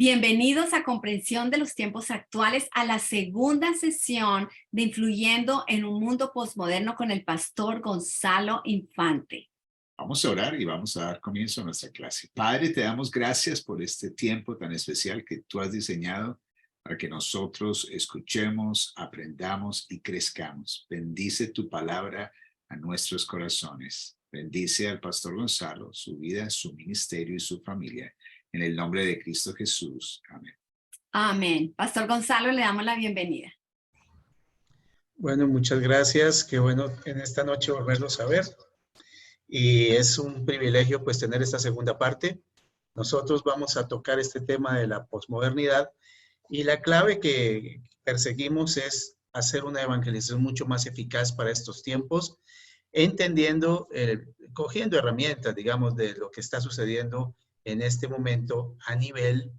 Bienvenidos a Comprensión de los Tiempos Actuales, a la segunda sesión de Influyendo en un Mundo Postmoderno con el pastor Gonzalo Infante. Vamos a orar y vamos a dar comienzo a nuestra clase. Padre, te damos gracias por este tiempo tan especial que tú has diseñado para que nosotros escuchemos, aprendamos y crezcamos. Bendice tu palabra a nuestros corazones. Bendice al pastor Gonzalo, su vida, su ministerio y su familia. En el nombre de Cristo Jesús. Amén. Amén. Pastor Gonzalo, le damos la bienvenida. Bueno, muchas gracias. Qué bueno en esta noche volverlos a ver. Y es un privilegio pues tener esta segunda parte. Nosotros vamos a tocar este tema de la posmodernidad y la clave que perseguimos es hacer una evangelización mucho más eficaz para estos tiempos, entendiendo, cogiendo herramientas, digamos, de lo que está sucediendo en este momento a nivel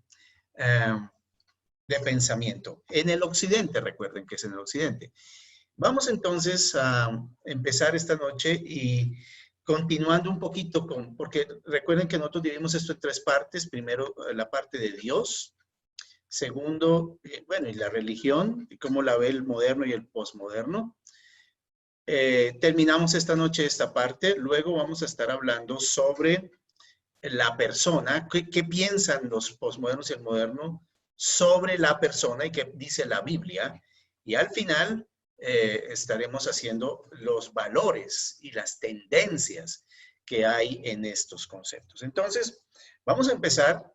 de pensamiento. En el occidente, recuerden que es en el occidente. Vamos entonces a empezar esta noche y continuando un poquito porque recuerden que nosotros dividimos esto en tres partes. Primero, la parte de Dios. Segundo, bueno, y la religión, y cómo la ve el moderno y el posmoderno. Terminamos esta noche esta parte. Luego vamos a estar hablando sobre la persona, qué piensan los posmodernos y el moderno sobre la persona y qué dice la Biblia. Y al final estaremos haciendo los valores y las tendencias que hay en estos conceptos. Entonces, vamos a empezar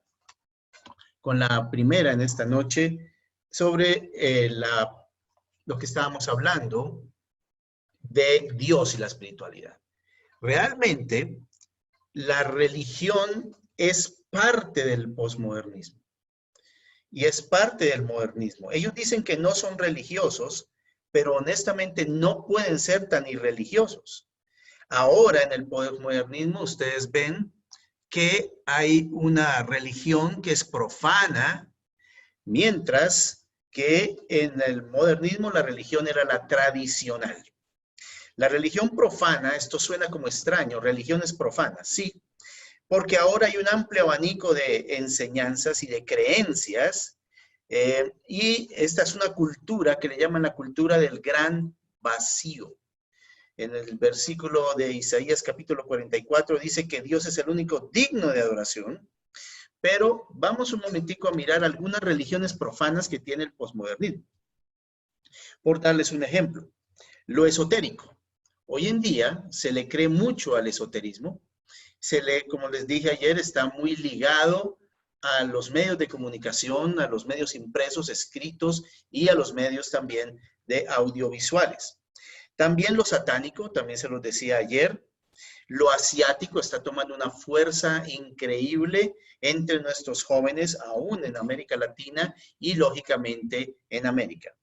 con la primera en esta noche sobre lo que estábamos hablando de Dios y la espiritualidad. Realmente, la religión es parte del posmodernismo y es parte del modernismo. Ellos dicen que no son religiosos, pero honestamente no pueden ser tan irreligiosos. Ahora en el posmodernismo ustedes ven que hay una religión que es profana, mientras que en el modernismo la religión era la tradicional. La religión profana, esto suena como extraño, religiones profanas, sí, porque ahora hay un amplio abanico de enseñanzas y de creencias, y esta es una cultura que le llaman la cultura del gran vacío. En el versículo de Isaías capítulo 44 dice que Dios es el único digno de adoración, pero vamos un momentico a mirar algunas religiones profanas que tiene el posmodernismo. Por darles un ejemplo, lo esotérico. Hoy en día se le cree mucho al esoterismo, como les dije ayer, está muy ligado a los medios de comunicación, a los medios impresos, escritos y a los medios también de audiovisuales. También lo satánico, también se los decía ayer, lo asiático está tomando una fuerza increíble entre nuestros jóvenes, aún en América Latina y lógicamente en América.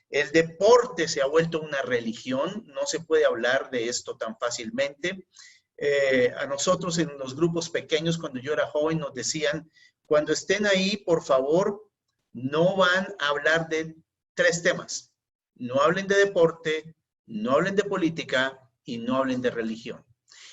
El deporte se ha vuelto una religión, no se puede hablar de esto tan fácilmente. A nosotros en los grupos pequeños, cuando yo era joven, nos decían, cuando estén ahí, por favor, no van a hablar de tres temas. No hablen de deporte, no hablen de política y no hablen de religión.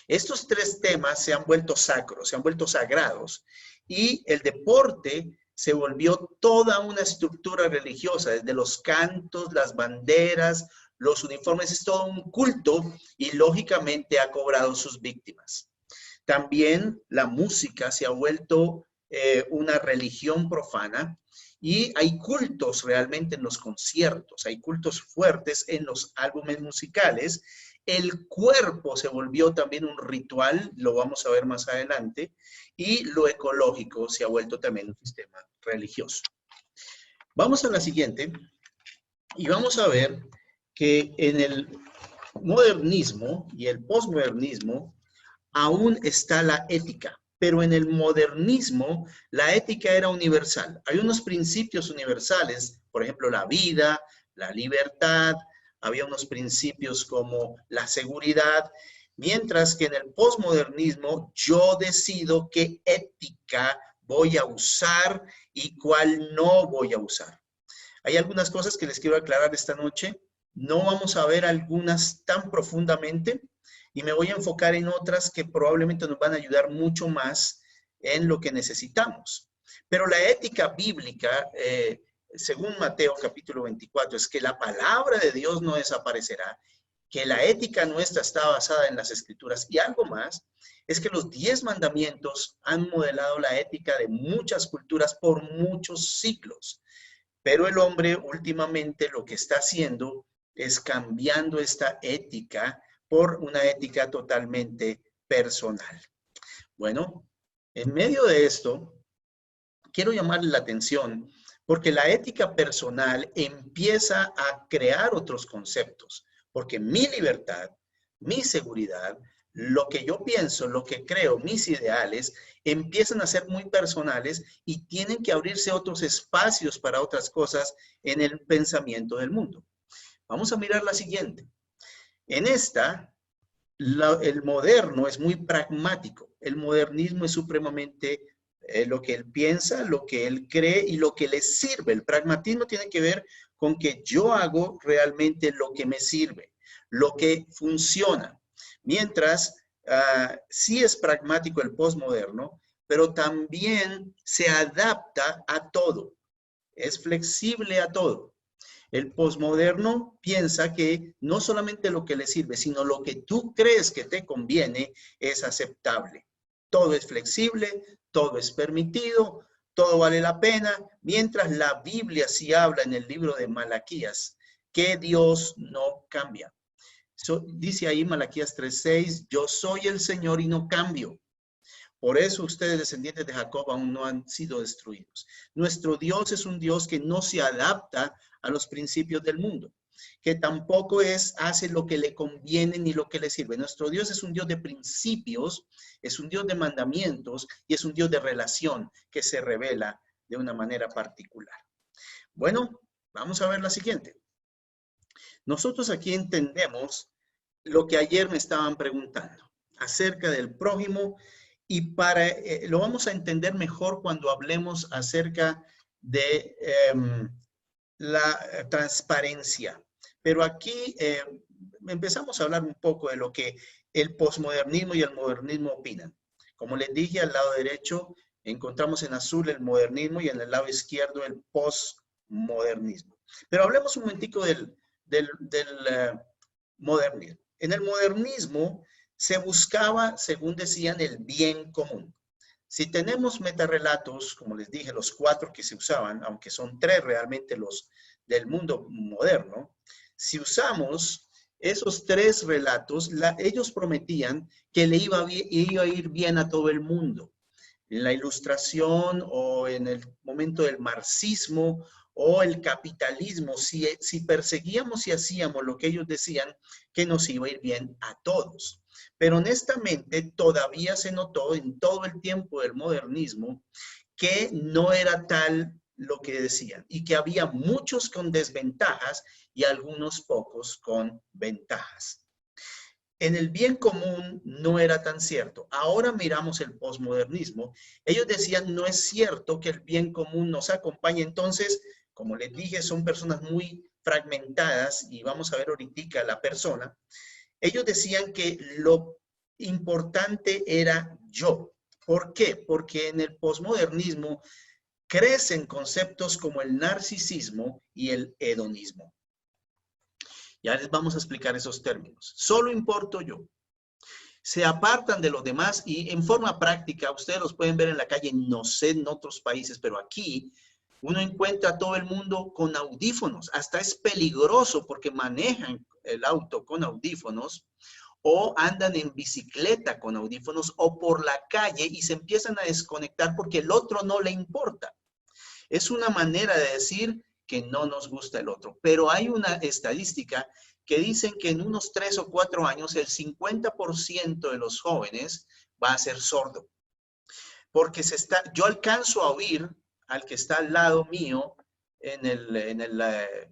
Estos tres temas se han vuelto sacros, se han vuelto sagrados, y el deporte se volvió toda una estructura religiosa, desde los cantos, las banderas, los uniformes, es todo un culto y lógicamente ha cobrado sus víctimas. También la música se ha vuelto una religión profana y hay cultos realmente en los conciertos, hay cultos fuertes en los álbumes musicales. El cuerpo se volvió también un ritual, lo vamos a ver más adelante, y lo ecológico se ha vuelto también un sistema religioso. Vamos a la siguiente y vamos a ver que en el modernismo y el posmodernismo aún está la ética, pero en el modernismo la ética era universal. Hay unos principios universales, por ejemplo, la vida, la libertad, había unos principios como la seguridad, mientras que en el posmodernismo yo decido qué ética voy a usar y cuál no voy a usar. Hay algunas cosas que les quiero aclarar esta noche. No vamos a ver algunas tan profundamente y me voy a enfocar en otras que probablemente nos van a ayudar mucho más en lo que necesitamos. Pero la ética bíblica, según Mateo capítulo 24, es que la palabra de Dios no desaparecerá, que la ética nuestra está basada en las Escrituras. Y algo más, es que los 10 mandamientos han modelado la ética de muchas culturas por muchos siglos. Pero el hombre últimamente lo que está haciendo es cambiando esta ética por una ética totalmente personal. Bueno, en medio de esto, quiero llamarle la atención porque la ética personal empieza a crear otros conceptos, porque mi libertad, mi seguridad, lo que yo pienso, lo que creo, mis ideales, empiezan a ser muy personales y tienen que abrirse otros espacios para otras cosas en el pensamiento del mundo. Vamos a mirar la siguiente. En esta, el moderno es muy pragmático. El modernismo es supremamente lo que él piensa, lo que él cree y lo que le sirve. El pragmatismo tiene que ver con que yo hago realmente lo que me sirve, lo que funciona. Mientras sí es pragmático el posmoderno, pero también se adapta a todo. Es flexible a todo. El posmoderno piensa que no solamente lo que le sirve, sino lo que tú crees que te conviene es aceptable. Todo es flexible, todo es permitido, todo vale la pena, mientras la Biblia sí habla en el libro de Malaquías que Dios no cambia. Dice ahí Malaquías 3:6, yo soy el Señor y no cambio. Por eso ustedes, descendientes de Jacob, aún no han sido destruidos. Nuestro Dios es un Dios que no se adapta a los principios del mundo, que tampoco hace lo que le conviene ni lo que le sirve. Nuestro Dios es un Dios de principios, es un Dios de mandamientos y es un Dios de relación que se revela de una manera particular. Bueno, vamos a ver la siguiente. Nosotros aquí entendemos lo que ayer me estaban preguntando acerca del prójimo y lo vamos a entender mejor cuando hablemos acerca de la transparencia. Pero aquí empezamos a hablar un poco de lo que el posmodernismo y el modernismo opinan. Como les dije, al lado derecho encontramos en azul el modernismo y en el lado izquierdo el posmodernismo. Pero hablemos un momentico del modernismo. En el modernismo se buscaba, según decían, el bien común. Si tenemos metarrelatos, como les dije, los 4 que se usaban, aunque son 3 realmente los del mundo moderno, si usamos esos 3 relatos, ellos prometían que le iba a ir bien a todo el mundo. En la Ilustración o en el momento del marxismo o el capitalismo, si perseguíamos y hacíamos lo que ellos decían, que nos iba a ir bien a todos. Pero honestamente todavía se notó en todo el tiempo del modernismo que no era tal lo que decían y que había muchos con desventajas y algunos pocos con ventajas. En el bien común no era tan cierto. Ahora miramos el posmodernismo. Ellos decían, no es cierto que el bien común nos acompañe. Entonces, como les dije, son personas muy fragmentadas y vamos a ver ahorita la persona. Ellos decían que lo importante era yo. ¿Por qué? Porque en el posmodernismo crecen conceptos como el narcisismo y el hedonismo. Ya les vamos a explicar esos términos. Solo importo yo. Se apartan de los demás y en forma práctica, ustedes los pueden ver en la calle, no sé en otros países, pero aquí uno encuentra a todo el mundo con audífonos. Hasta es peligroso porque manejan el auto con audífonos o andan en bicicleta con audífonos o por la calle y se empiezan a desconectar porque el otro no le importa. Es una manera de decir que no nos gusta el otro. Pero hay una estadística que dicen que en unos 3 o 4 años el 50% de los jóvenes va a ser sordo. Porque yo alcanzo a oír al que está al lado mío en el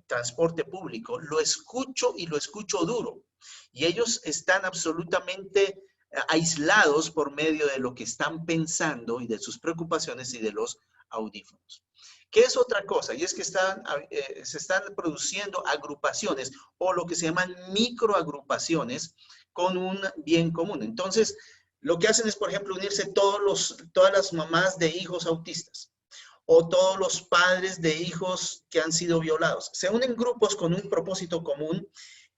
transporte público, lo escucho y lo escucho duro. Y ellos están absolutamente aislados por medio de lo que están pensando y de sus preocupaciones y de los audífonos. ¿Qué es otra cosa? Y es que se están produciendo agrupaciones o lo que se llaman microagrupaciones con un bien común. Entonces, lo que hacen es, por ejemplo, unirse todas las mamás de hijos autistas. o todos los padres de hijos que han sido violados. Se unen grupos con un propósito común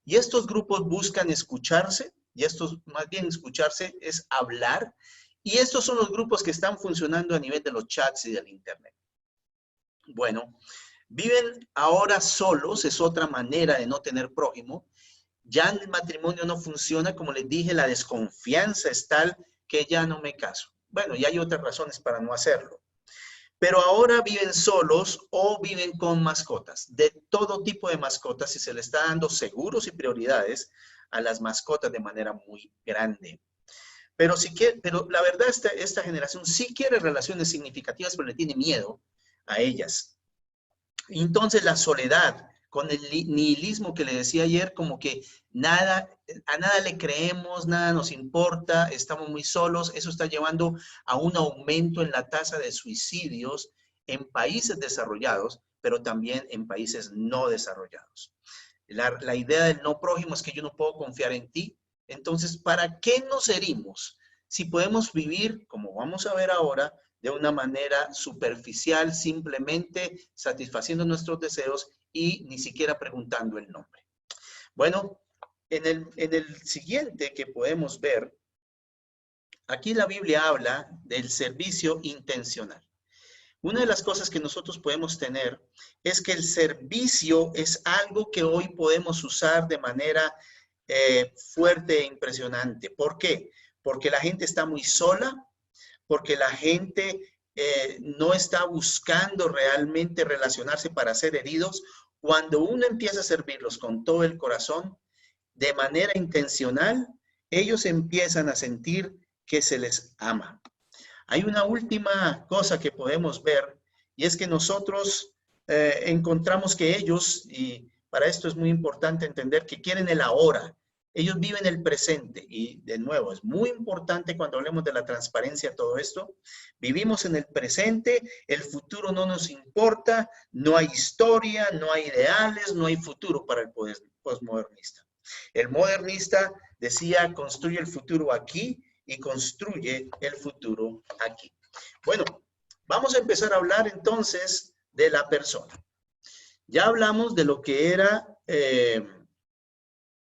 y estos grupos buscan escucharse, y estos más bien escucharse es hablar, y estos son los grupos que están funcionando a nivel de los chats y del internet. Bueno, viven ahora solos, es otra manera de no tener prójimo. Ya el matrimonio no funciona, como les dije, la desconfianza es tal que ya no me caso. Bueno, y hay otras razones para no hacerlo. Pero ahora viven solos o viven con mascotas, de todo tipo de mascotas, y se le está dando seguros y prioridades a las mascotas de manera muy grande. Pero la verdad, esta generación sí quiere relaciones significativas, pero le tiene miedo a ellas. Entonces la soledad, con el nihilismo que le decía ayer, como que a nada le creemos, nada nos importa, estamos muy solos, eso está llevando a un aumento en la tasa de suicidios en países desarrollados, pero también en países no desarrollados. La idea del no prójimo es que yo no puedo confiar en ti. Entonces, ¿para qué nos herimos si podemos vivir, como vamos a ver ahora, de una manera superficial, simplemente satisfaciendo nuestros deseos y ni siquiera preguntando el nombre? Bueno, en el siguiente que podemos ver, aquí la Biblia habla del servicio intencional. Una de las cosas que nosotros podemos tener es que el servicio es algo que hoy podemos usar de manera fuerte e impresionante. ¿Por qué? Porque la gente está muy sola, porque la gente no está buscando realmente relacionarse para ser heridos. Cuando uno empieza a servirlos con todo el corazón, de manera intencional, ellos empiezan a sentir que se les ama. Hay una última cosa que podemos ver, y es que nosotros encontramos que ellos, y para esto es muy importante entender que quieren el ahora. Ellos viven el presente, y de nuevo, es muy importante cuando hablemos de la transparencia todo esto. Vivimos en el presente, el futuro no nos importa, no hay historia, no hay ideales, no hay futuro para el postmodernista. El modernista decía, construye el futuro aquí y construye el futuro aquí. Bueno, vamos a empezar a hablar entonces de la persona. Ya hablamos de lo que era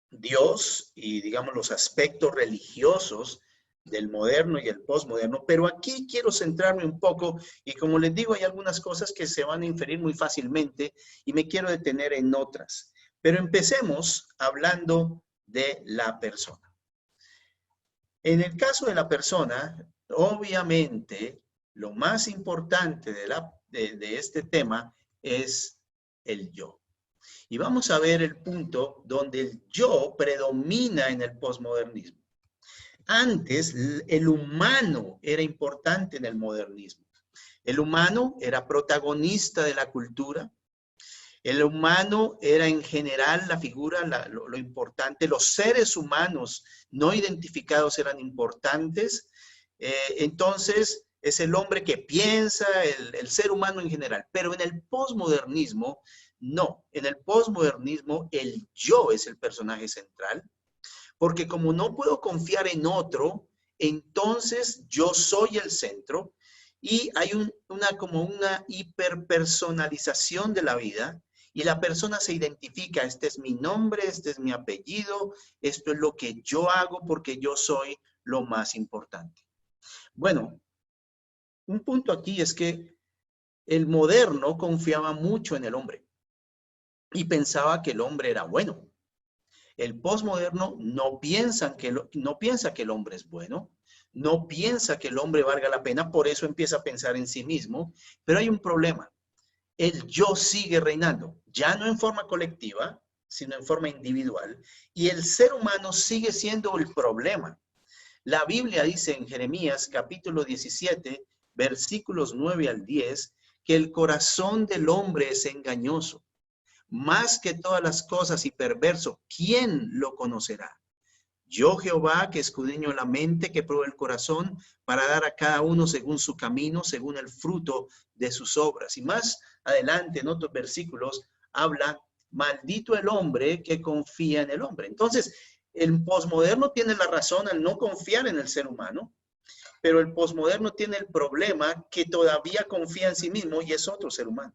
Dios y, digamos, los aspectos religiosos del moderno y el postmoderno, pero aquí quiero centrarme un poco y, como les digo, hay algunas cosas que se van a inferir muy fácilmente y me quiero detener en otras. Pero empecemos hablando de la persona. En el caso de la persona, obviamente, lo más importante de este tema es el yo. Y vamos a ver el punto donde el yo predomina en el posmodernismo. Antes, el humano era importante en el modernismo. El humano era protagonista de la cultura. El humano era en general la figura, lo importante. Los seres humanos no identificados eran importantes. Entonces, es el hombre que piensa, el ser humano en general. Pero en el posmodernismo, no. En el posmodernismo, el yo es el personaje central. Porque como no puedo confiar en otro, entonces yo soy el centro. Y hay como una hiperpersonalización de la vida. Y la persona se identifica, este es mi nombre, este es mi apellido, esto es lo que yo hago porque yo soy lo más importante. Bueno, un punto aquí es que el moderno confiaba mucho en el hombre y pensaba que el hombre era bueno. El postmoderno no piensa que el hombre es bueno, no piensa que el hombre valga la pena, por eso empieza a pensar en sí mismo, pero hay un problema. El yo sigue reinando, ya no en forma colectiva, sino en forma individual, y el ser humano sigue siendo el problema. La Biblia dice en Jeremías capítulo 17, versículos 9 al 10, que el corazón del hombre es engañoso, más que todas las cosas y perverso. ¿Quién lo conocerá? Yo, Jehová, que escudriño la mente, que pruebo el corazón, para dar a cada uno según su camino, según el fruto de sus obras. Y más adelante, en otros versículos, habla, maldito el hombre que confía en el hombre. Entonces, el posmoderno tiene la razón al no confiar en el ser humano, Pero el posmoderno tiene el problema que todavía confía en sí mismo y es otro ser humano.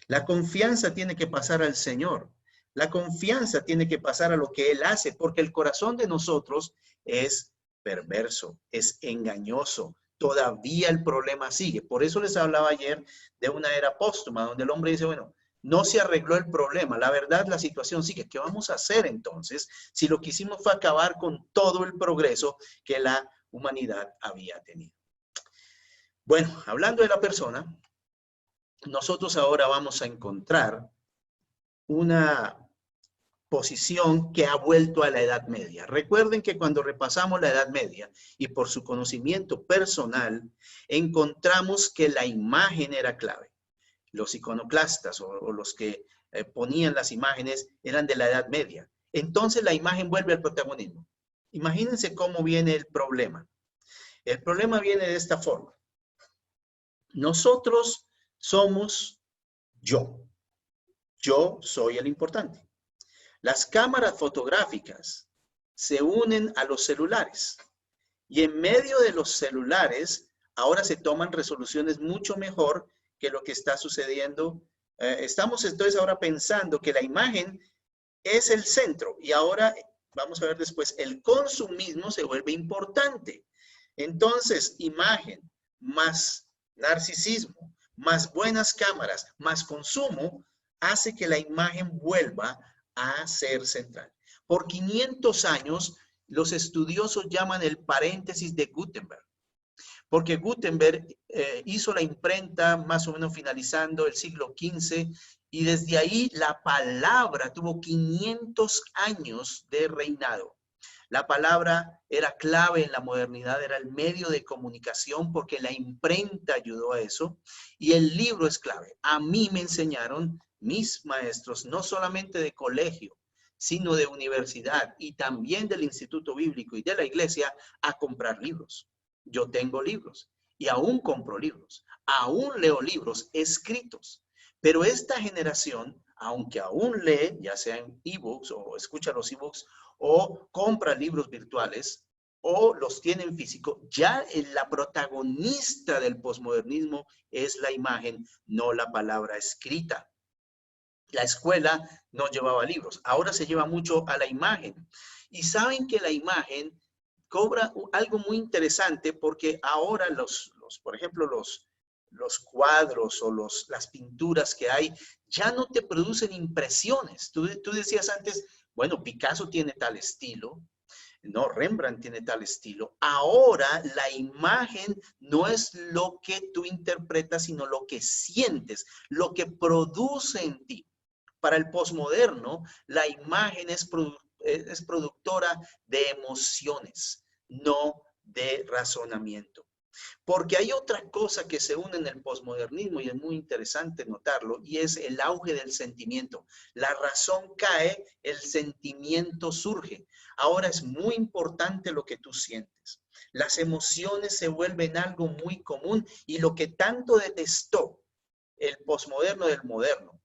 La confianza tiene que pasar al Señor. La confianza tiene que pasar a lo que Él hace, porque el corazón de nosotros es perverso, es engañoso. Todavía el problema sigue. Por eso les hablaba ayer de una era póstuma, donde el hombre dice, bueno, no se arregló el problema. La verdad, la situación sigue. ¿Qué vamos a hacer entonces si lo que hicimos fue acabar con todo el progreso que la humanidad había tenido? Bueno, hablando de la persona, nosotros ahora vamos a encontrar una posición que ha vuelto a la Edad Media. Recuerden que cuando repasamos la Edad Media y por su conocimiento personal, encontramos que la imagen era clave. Los iconoclastas o los que ponían las imágenes eran de la Edad Media. Entonces la imagen vuelve al protagonismo. Imagínense cómo viene el problema. El problema viene de esta forma. Nosotros somos yo. Yo soy el importante. Las cámaras fotográficas se unen a los celulares y en medio de los celulares ahora se toman resoluciones mucho mejor que lo que está sucediendo. Estamos entonces ahora pensando que la imagen es el centro y ahora vamos a ver después, el consumismo se vuelve importante. Entonces, imagen más narcisismo, más buenas cámaras, más consumo, hace que la imagen vuelva a ser central. Por 500 años, los estudiosos llaman el paréntesis de Gutenberg, porque Gutenberg hizo la imprenta más o menos finalizando el siglo XV y desde ahí la palabra tuvo 500 años de reinado. La palabra era clave en la modernidad, era el medio de comunicación porque la imprenta ayudó a eso y el libro es clave. A mí me enseñaron mis maestros, no solamente de colegio, sino de universidad y también del Instituto Bíblico y de la iglesia a comprar libros. Yo tengo libros y aún compro libros, aún leo libros escritos, pero esta generación, aunque aún lee, ya sea en ebooks o escucha los ebooks o compra libros virtuales o los tiene en físico, ya la protagonista del posmodernismo es la imagen, no la palabra escrita. La escuela no llevaba libros, ahora se lleva mucho a la imagen. Y saben que la imagen cobra algo muy interesante porque ahora por ejemplo, los cuadros o las pinturas que hay ya no te producen impresiones. Tú decías antes, bueno, Picasso tiene tal estilo, no, Rembrandt tiene tal estilo. Ahora la imagen no es lo que tú interpretas, sino lo que sientes, lo que produce en ti. Para el posmoderno, la imagen es productora de emociones, no de razonamiento. Porque hay otra cosa que se une en el posmodernismo y es muy interesante notarlo y es el auge del sentimiento. La razón cae, el sentimiento surge. Ahora es muy importante lo que tú sientes. Las emociones se vuelven algo muy común y lo que tanto detestó el posmoderno del moderno,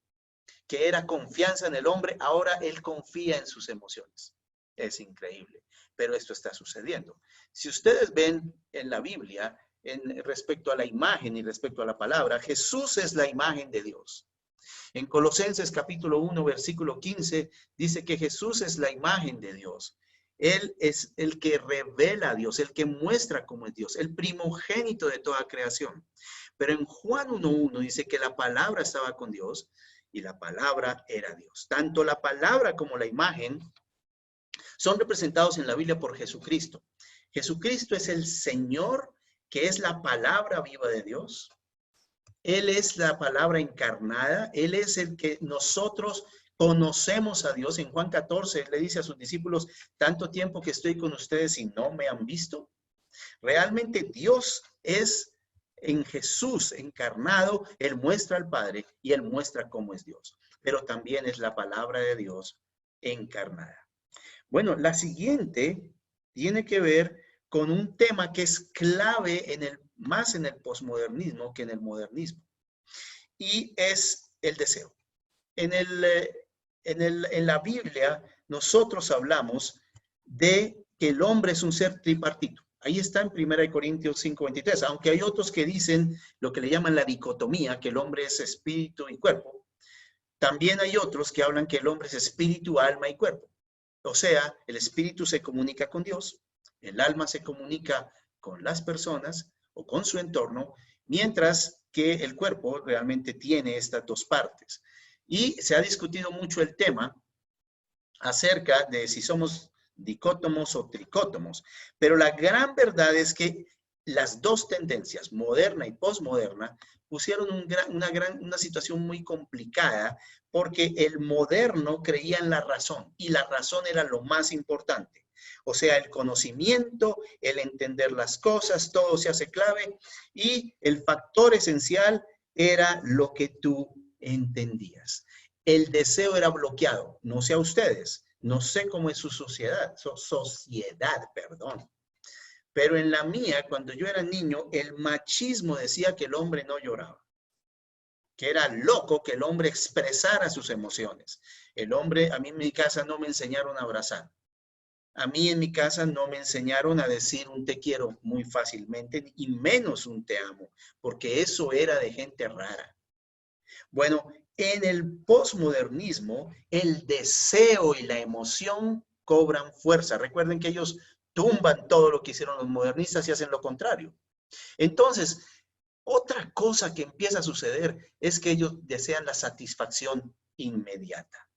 que era confianza en el hombre, ahora él confía en sus emociones. Es increíble, pero esto está sucediendo. Si ustedes ven en la Biblia, respecto a la imagen y respecto a la palabra, Jesús es la imagen de Dios. En Colosenses capítulo 1, versículo 15, dice que Jesús es la imagen de Dios. Él es el que revela a Dios, el que muestra cómo es Dios, el primogénito de toda creación. Pero en Juan 1:1 dice que la palabra estaba con Dios y la palabra era Dios. Tanto la palabra como la imagen son representados en la Biblia por Jesucristo. Jesucristo es el Señor, que es la palabra viva de Dios. Él es la palabra encarnada. Él es el que nosotros conocemos a Dios. En Juan 14 le dice a sus discípulos, tanto tiempo que estoy con ustedes y no me han visto. Realmente Dios es en Jesús encarnado. Él muestra al Padre y Él muestra cómo es Dios. Pero también es la palabra de Dios encarnada. Bueno, la siguiente tiene que ver con un tema que es clave más en el posmodernismo que en el modernismo. Y es el deseo. En la Biblia nosotros hablamos de que el hombre es un ser tripartito. Ahí está en 1 Corintios 5:23, aunque hay otros que dicen lo que le llaman la dicotomía, que el hombre es espíritu y cuerpo. También hay otros que hablan que el hombre es espíritu, alma y cuerpo. O sea, el espíritu se comunica con Dios, el alma se comunica con las personas o con su entorno, mientras que el cuerpo realmente tiene estas dos partes. Y se ha discutido mucho el tema acerca de si somos dicótomos o tricótomos, pero la gran verdad es que las dos tendencias, moderna y posmoderna, pusieron una situación muy complicada porque el moderno creía en la razón y la razón era lo más importante. O sea, el conocimiento, el entender las cosas, todo se hace clave y el factor esencial era lo que tú entendías. El deseo era bloqueado, no sé a ustedes, no sé cómo es su sociedad, perdón. Pero en la mía, cuando yo era niño, el machismo decía que el hombre no lloraba, que era loco que el hombre expresara sus emociones. El hombre, a mí en mi casa no me enseñaron a abrazar. A mí en mi casa no me enseñaron a decir un te quiero muy fácilmente, y menos un te amo, porque eso era de gente rara. Bueno, en el posmodernismo, el deseo y la emoción cobran fuerza. Recuerden que ellos tumban todo lo que hicieron los modernistas y hacen lo contrario. Entonces, otra cosa que empieza a suceder es que ellos desean la satisfacción inmediata.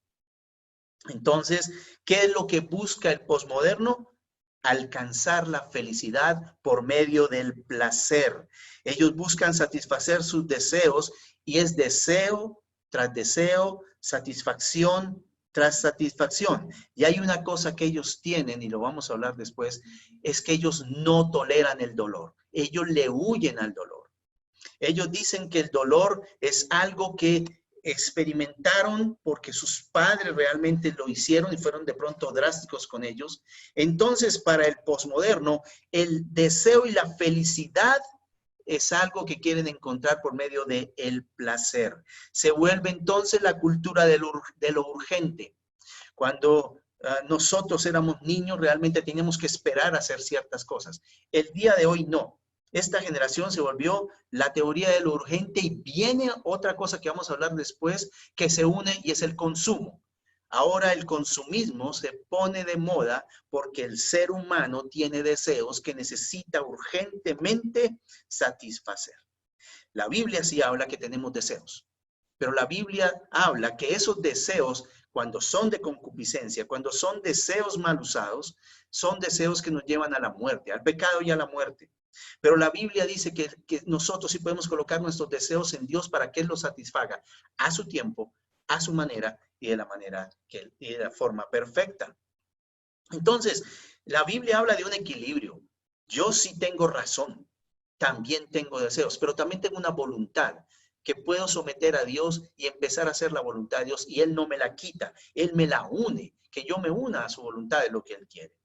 Entonces, ¿qué es lo que busca el posmoderno? Alcanzar la felicidad por medio del placer. Ellos buscan satisfacer sus deseos y es deseo tras deseo, satisfacción tras satisfacción. Y hay una cosa que ellos tienen, y lo vamos a hablar después, es que ellos no toleran el dolor. Ellos le huyen al dolor. Ellos dicen que el dolor es algo que experimentaron porque sus padres realmente lo hicieron y fueron de pronto drásticos con ellos. Entonces, para el posmoderno, el deseo y la felicidad es algo que quieren encontrar por medio del placer. Se vuelve entonces la cultura de lo urgente. Cuando nosotros éramos niños, realmente teníamos que esperar a hacer ciertas cosas. El día de hoy no. Esta generación se volvió la teoría de lo urgente y viene otra cosa que vamos a hablar después que se une y es el consumo. Ahora el consumismo se pone de moda porque el ser humano tiene deseos que necesita urgentemente satisfacer. La Biblia sí habla que tenemos deseos, pero la Biblia habla que esos deseos, cuando son de concupiscencia, cuando son deseos mal usados, son deseos que nos llevan a la muerte, al pecado y a la muerte. Pero la Biblia dice que nosotros sí podemos colocar nuestros deseos en Dios para que Él los satisfaga a su tiempo, a su manera y de la manera y de la forma perfecta. Entonces, la Biblia habla de un equilibrio. Yo sí tengo razón, también tengo deseos, pero también tengo una voluntad que puedo someter a Dios y empezar a hacer la voluntad de Dios y Él no me la quita, Él me la une, que yo me una a su voluntad de lo que Él quiere.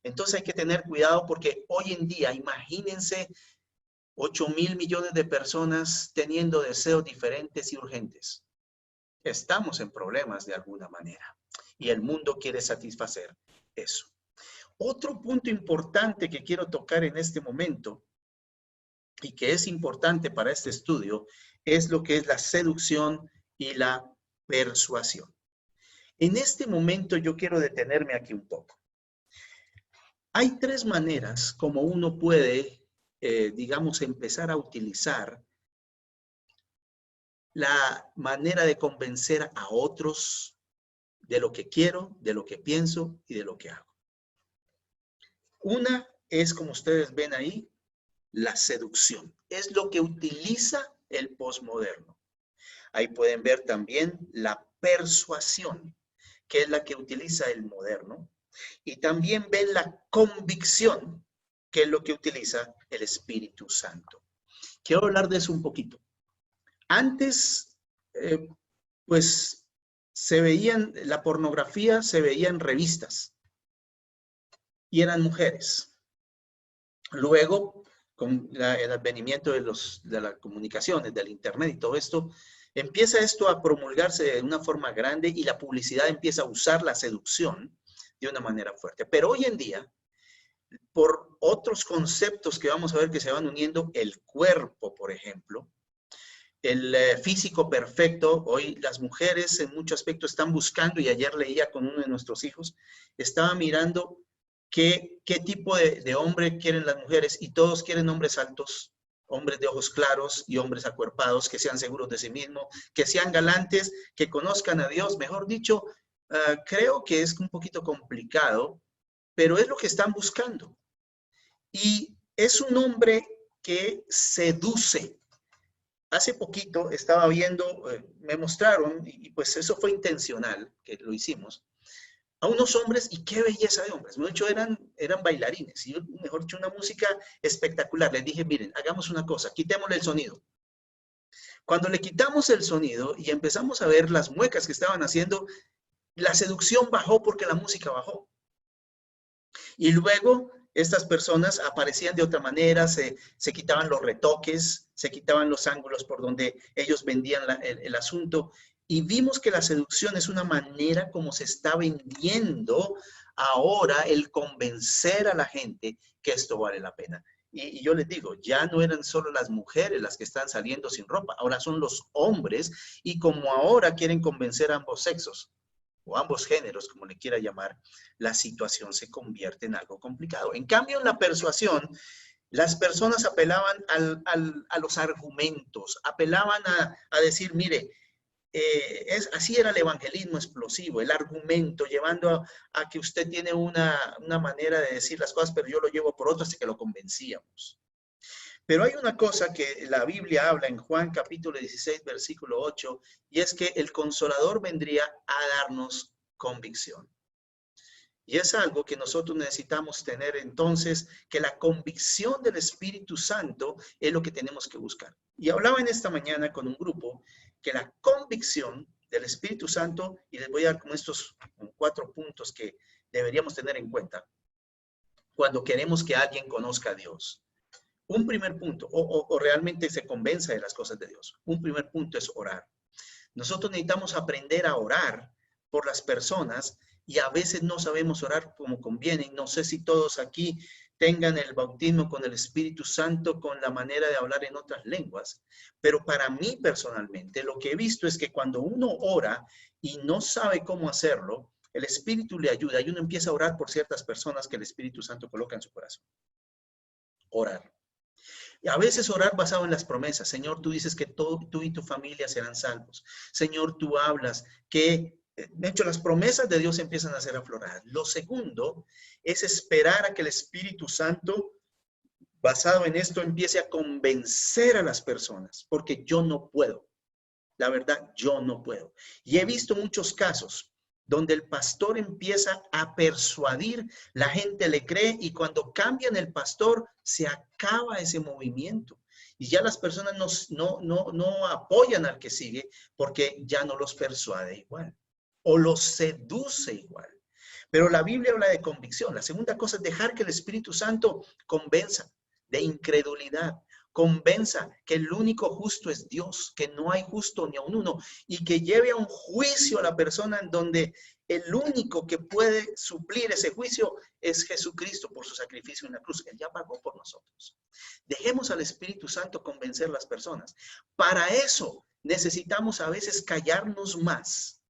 Entonces hay que tener cuidado porque hoy en día, imagínense 8.000 millones de personas teniendo deseos diferentes y urgentes. Estamos en problemas de alguna manera y el mundo quiere satisfacer eso. Otro punto importante que quiero tocar en este momento y que es importante para este estudio es lo que es la seducción y la persuasión. En este momento yo quiero detenerme aquí un poco. Hay tres maneras como uno puede, digamos, empezar a utilizar la manera de convencer a otros de lo que quiero, de lo que pienso y de lo que hago. Una es, como ustedes ven ahí, la seducción. Es lo que utiliza el posmoderno. Ahí pueden ver también la persuasión, que es la que utiliza el moderno. Y también ven la convicción, que es lo que utiliza el Espíritu Santo. Quiero hablar de eso un poquito. Antes, pues, la pornografía se veía en revistas y eran mujeres. Luego, con el advenimiento de las comunicaciones, del internet y todo esto, empieza esto a promulgarse de una forma grande y la publicidad empieza a usar la seducción de una manera fuerte. Pero hoy en día, por otros conceptos que vamos a ver que se van uniendo, el cuerpo, por ejemplo, el físico perfecto. Hoy las mujeres en muchos aspectos están buscando, y ayer leía con uno de nuestros hijos, estaba mirando qué tipo de hombre quieren las mujeres, y todos quieren hombres altos, hombres de ojos claros y hombres acuerpados, que sean seguros de sí mismos, que sean galantes, que conozcan a Dios. Mejor dicho, creo que es un poquito complicado, pero es lo que están buscando. Y es un hombre que seduce. Hace poquito estaba viendo, me mostraron, y pues eso fue intencional, que lo hicimos, a unos hombres, y qué belleza de hombres. Mejor dicho, eran bailarines, y mejor dicho, una música espectacular. Les dije, miren, hagamos una cosa, quitémosle el sonido. Cuando le quitamos el sonido y empezamos a ver las muecas que estaban haciendo, la seducción bajó porque la música bajó. Y luego estas personas aparecían de otra manera, se quitaban los retoques, se quitaban los ángulos por donde ellos vendían el asunto, y vimos que la seducción es una manera como se está vendiendo ahora el convencer a la gente que esto vale la pena. Y yo les digo, ya no eran solo las mujeres las que están saliendo sin ropa, ahora son los hombres, y como ahora quieren convencer a ambos sexos, o ambos géneros, como le quiera llamar, la situación se convierte en algo complicado. En cambio, en la persuasión, las personas apelaban a los argumentos, apelaban a decir, mire, así era el evangelismo explosivo, el argumento, llevando a que usted tiene una manera de decir las cosas, pero yo lo llevo por otra, hasta que lo convencíamos. Pero hay una cosa que la Biblia habla en Juan capítulo 16, versículo 8, y es que el Consolador vendría a darnos convicción. Y es algo que nosotros necesitamos tener entonces, que la convicción del Espíritu Santo es lo que tenemos que buscar. Y hablaba en esta mañana con un grupo que la convicción del Espíritu Santo, y les voy a dar como estos 4 puntos que deberíamos tener en cuenta cuando queremos que alguien conozca a Dios. Un primer punto, o realmente se convenza de las cosas de Dios. Un primer punto es orar. Nosotros necesitamos aprender a orar por las personas, y a veces no sabemos orar como conviene. No sé si todos aquí tengan el bautismo con el Espíritu Santo, con la manera de hablar en otras lenguas, pero para mí personalmente lo que he visto es que cuando uno ora y no sabe cómo hacerlo, el Espíritu le ayuda y uno empieza a orar por ciertas personas que el Espíritu Santo coloca en su corazón. Orar. Y a veces orar basado en las promesas. Señor, tú dices que tú y tu familia serán salvos. Señor, tú hablas que, de hecho, las promesas de Dios empiezan a hacer aflorar. Lo segundo es esperar a que el Espíritu Santo, basado en esto, empiece a convencer a las personas, porque yo no puedo. La verdad, yo no puedo. Y he visto muchos casos donde el pastor empieza a persuadir, la gente le cree, y cuando cambian el pastor se acaba ese movimiento. Y ya las personas no apoyan al que sigue porque ya no los persuade igual o los seduce igual. Pero la Biblia habla de convicción. La segunda cosa es dejar que el Espíritu Santo convenza de incredulidad, convenza que el único justo es Dios, que no hay justo ni a un uno, y que lleve a un juicio a la persona en donde el único que puede suplir ese juicio es Jesucristo por su sacrificio en la cruz. Él ya pagó por nosotros. Dejemos al Espíritu Santo convencer a las personas. Para eso necesitamos a veces callarnos más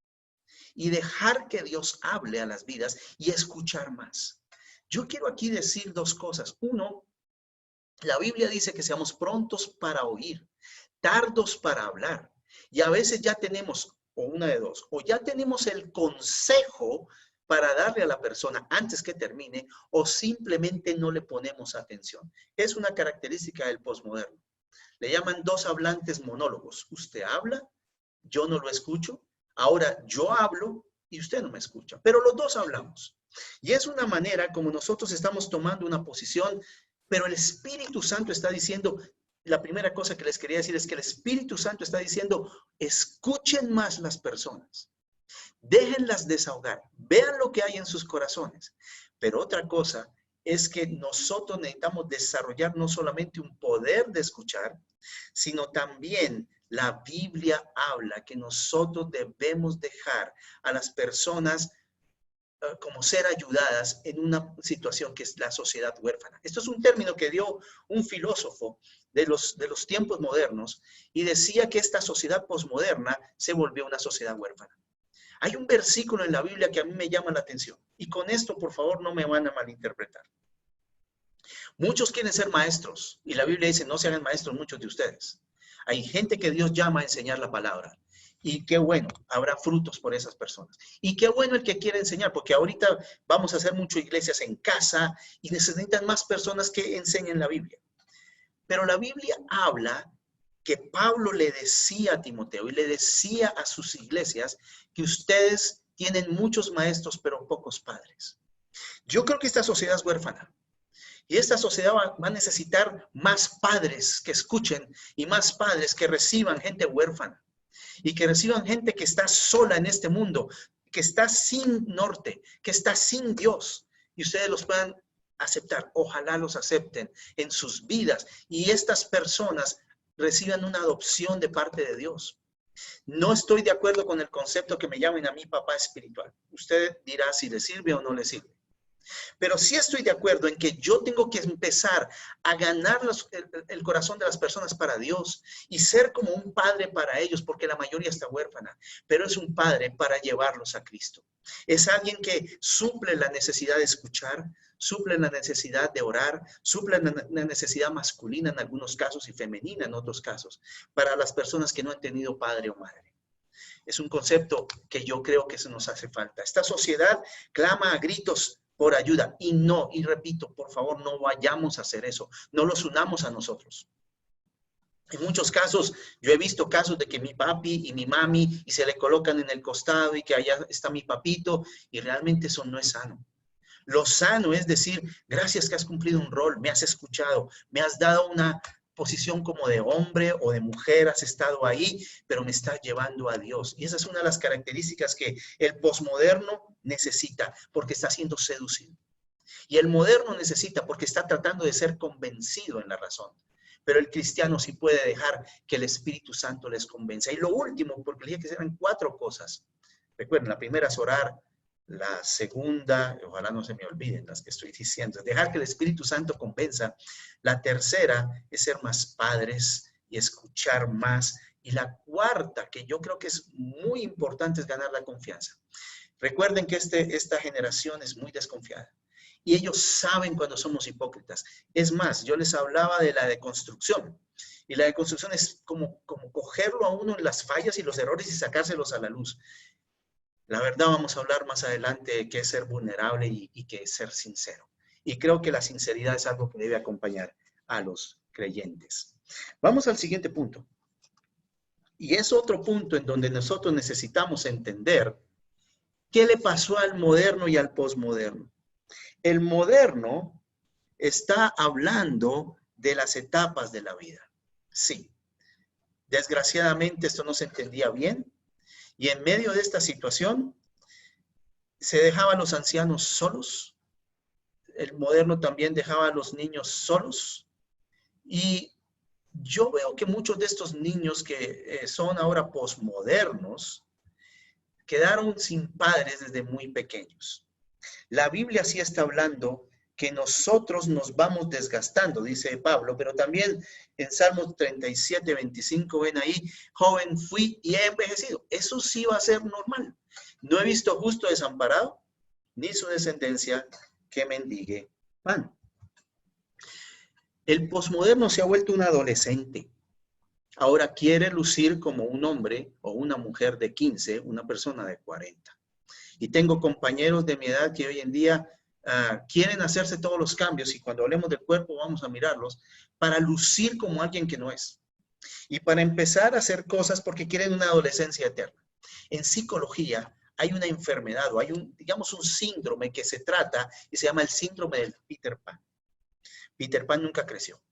y dejar que Dios hable a las vidas y escuchar más. Yo quiero aquí decir 2 cosas. Uno, la Biblia dice que seamos prontos para oír, tardos para hablar. Y a veces ya tenemos, o una de dos, o ya tenemos el consejo para darle a la persona antes que termine, o simplemente no le ponemos atención. Es una característica del posmoderno. Le llaman 2 hablantes monólogos. Usted habla, yo no lo escucho. Ahora yo hablo y usted no me escucha. Pero los 2 hablamos. Y es una manera como nosotros estamos tomando una posición. Pero el Espíritu Santo está diciendo, la primera cosa que les quería decir es que el Espíritu Santo está diciendo, escuchen más las personas, déjenlas desahogar, vean lo que hay en sus corazones. Pero otra cosa es que nosotros necesitamos desarrollar no solamente un poder de escuchar, sino también la Biblia habla que nosotros debemos dejar a las personas como ser ayudadas en una situación que es la sociedad huérfana. Esto es un término que dio un filósofo de los tiempos modernos y decía que esta sociedad posmoderna se volvió una sociedad huérfana. Hay un versículo en la Biblia que a mí me llama la atención y con esto, por favor, no me van a malinterpretar. Muchos quieren ser maestros y la Biblia dice, no se hagan maestros muchos de ustedes. Hay gente que Dios llama a enseñar la palabra. Y qué bueno, habrá frutos por esas personas. Y qué bueno el que quiere enseñar, porque ahorita vamos a hacer muchas iglesias en casa y necesitan más personas que enseñen la Biblia. Pero la Biblia habla que Pablo le decía a Timoteo y le decía a sus iglesias que ustedes tienen muchos maestros, pero pocos padres. Yo creo que esta sociedad es huérfana. Y esta sociedad va a necesitar más padres que escuchen y más padres que reciban gente huérfana. Y que reciban gente que está sola en este mundo, que está sin norte, que está sin Dios. Y ustedes los puedan aceptar. Ojalá los acepten en sus vidas. Y estas personas reciban una adopción de parte de Dios. No estoy de acuerdo con el concepto que me llamen a mí papá espiritual. Usted dirá si le sirve o no le sirve. Pero sí estoy de acuerdo en que yo tengo que empezar a ganar el corazón de las personas para Dios y ser como un padre para ellos, porque la mayoría está huérfana, pero es un padre para llevarlos a Cristo. Es alguien que suple la necesidad de escuchar, suple la necesidad de orar, suple la necesidad masculina en algunos casos y femenina en otros casos, para las personas que no han tenido padre o madre. Es un concepto que yo creo que se nos hace falta. Esta sociedad clama a gritos por ayuda. Y no, y repito, por favor, no vayamos a hacer eso. No los unamos a nosotros. En muchos casos, yo he visto casos de que mi papi y mi mami y se le colocan en el costado y que allá está mi papito y realmente eso no es sano. Lo sano es decir, gracias que has cumplido un rol, me has escuchado, me has dado una posición como de hombre o de mujer, has estado ahí, pero me estás llevando a Dios. Y esa es una de las características que el posmoderno necesita, porque está siendo seducido. Y el moderno necesita porque está tratando de ser convencido en la razón. Pero el cristiano sí puede dejar que el Espíritu Santo les convenza. Y lo último, porque le dije que eran 4 cosas. Recuerden, la primera es orar. La segunda, ojalá no se me olviden las que estoy diciendo, es dejar que el Espíritu Santo convenza. La tercera es ser más padres y escuchar más. Y la cuarta, que yo creo que es muy importante, es ganar la confianza. Recuerden que esta generación es muy desconfiada. Y ellos saben cuando somos hipócritas. Es más, yo les hablaba de la deconstrucción. Y la deconstrucción es como cogerlo a uno en las fallas y los errores y sacárselos a la luz. La verdad vamos a hablar más adelante de qué es ser vulnerable y qué es ser sincero. Y creo que la sinceridad es algo que debe acompañar a los creyentes. Vamos al siguiente punto. Y es otro punto en donde nosotros necesitamos entender qué le pasó al moderno y al posmoderno. El moderno está hablando de las etapas de la vida. Sí, desgraciadamente esto no se entendía bien. Y en medio de esta situación, se dejaban los ancianos solos. El moderno también dejaba a los niños solos. Y yo veo que muchos de estos niños que son ahora posmodernos, quedaron sin padres desde muy pequeños. La Biblia sí está hablando que nosotros nos vamos desgastando, dice Pablo, pero también en Salmos 37, 25, ven ahí, joven fui y he envejecido. Eso sí va a ser normal. No he visto justo desamparado, ni su descendencia que mendigue pan. El posmoderno se ha vuelto un adolescente. Ahora quiere lucir como un hombre o una mujer de 15, una persona de 40. Y tengo compañeros de mi edad que hoy en día quieren hacerse todos los cambios y cuando hablemos del cuerpo vamos a mirarlos para lucir como alguien que no es. Y para empezar a hacer cosas porque quieren una adolescencia eterna. En psicología hay una enfermedad o hay digamos un síndrome que se trata y se llama el síndrome del Peter Pan. Peter Pan nunca creció.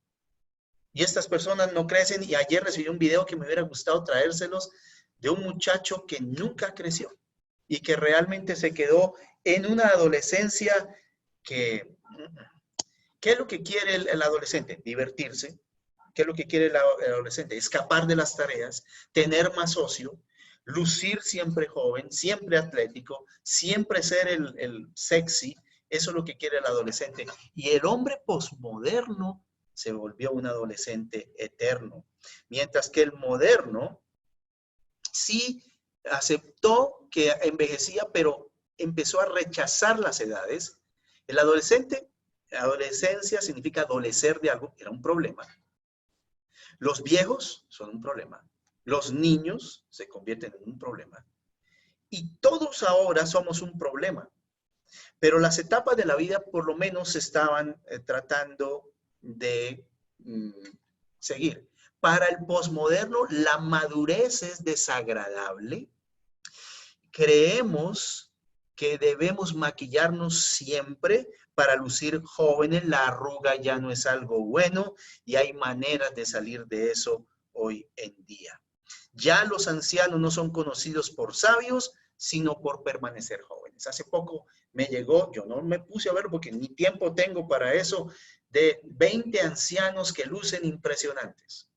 Y estas personas no crecen y ayer recibí un video que me hubiera gustado traérselos de un muchacho que nunca creció y que realmente se quedó en una adolescencia que... ¿Qué es lo que quiere el adolescente? Divertirse. ¿Qué es lo que quiere el adolescente? Escapar de las tareas, tener más ocio, lucir siempre joven, siempre atlético, siempre ser el sexy. Eso es lo que quiere el adolescente. Y el hombre posmoderno se volvió un adolescente eterno. Mientras que el moderno sí aceptó que envejecía, pero empezó a rechazar las edades. El adolescente, adolescencia significa adolecer de algo, era un problema. Los viejos son un problema. Los niños se convierten en un problema. Y todos ahora somos un problema. Pero las etapas de la vida por lo menos se estaban tratando de seguir. Para el posmoderno, la madurez es desagradable. Creemos que debemos maquillarnos siempre para lucir jóvenes. La arruga ya no es algo bueno y hay maneras de salir de eso hoy en día. Ya los ancianos no son conocidos por sabios, sino por permanecer jóvenes. Hace poco me llegó, yo no me puse a ver porque ni tiempo tengo para eso, de 20 ancianos que lucen impresionantes.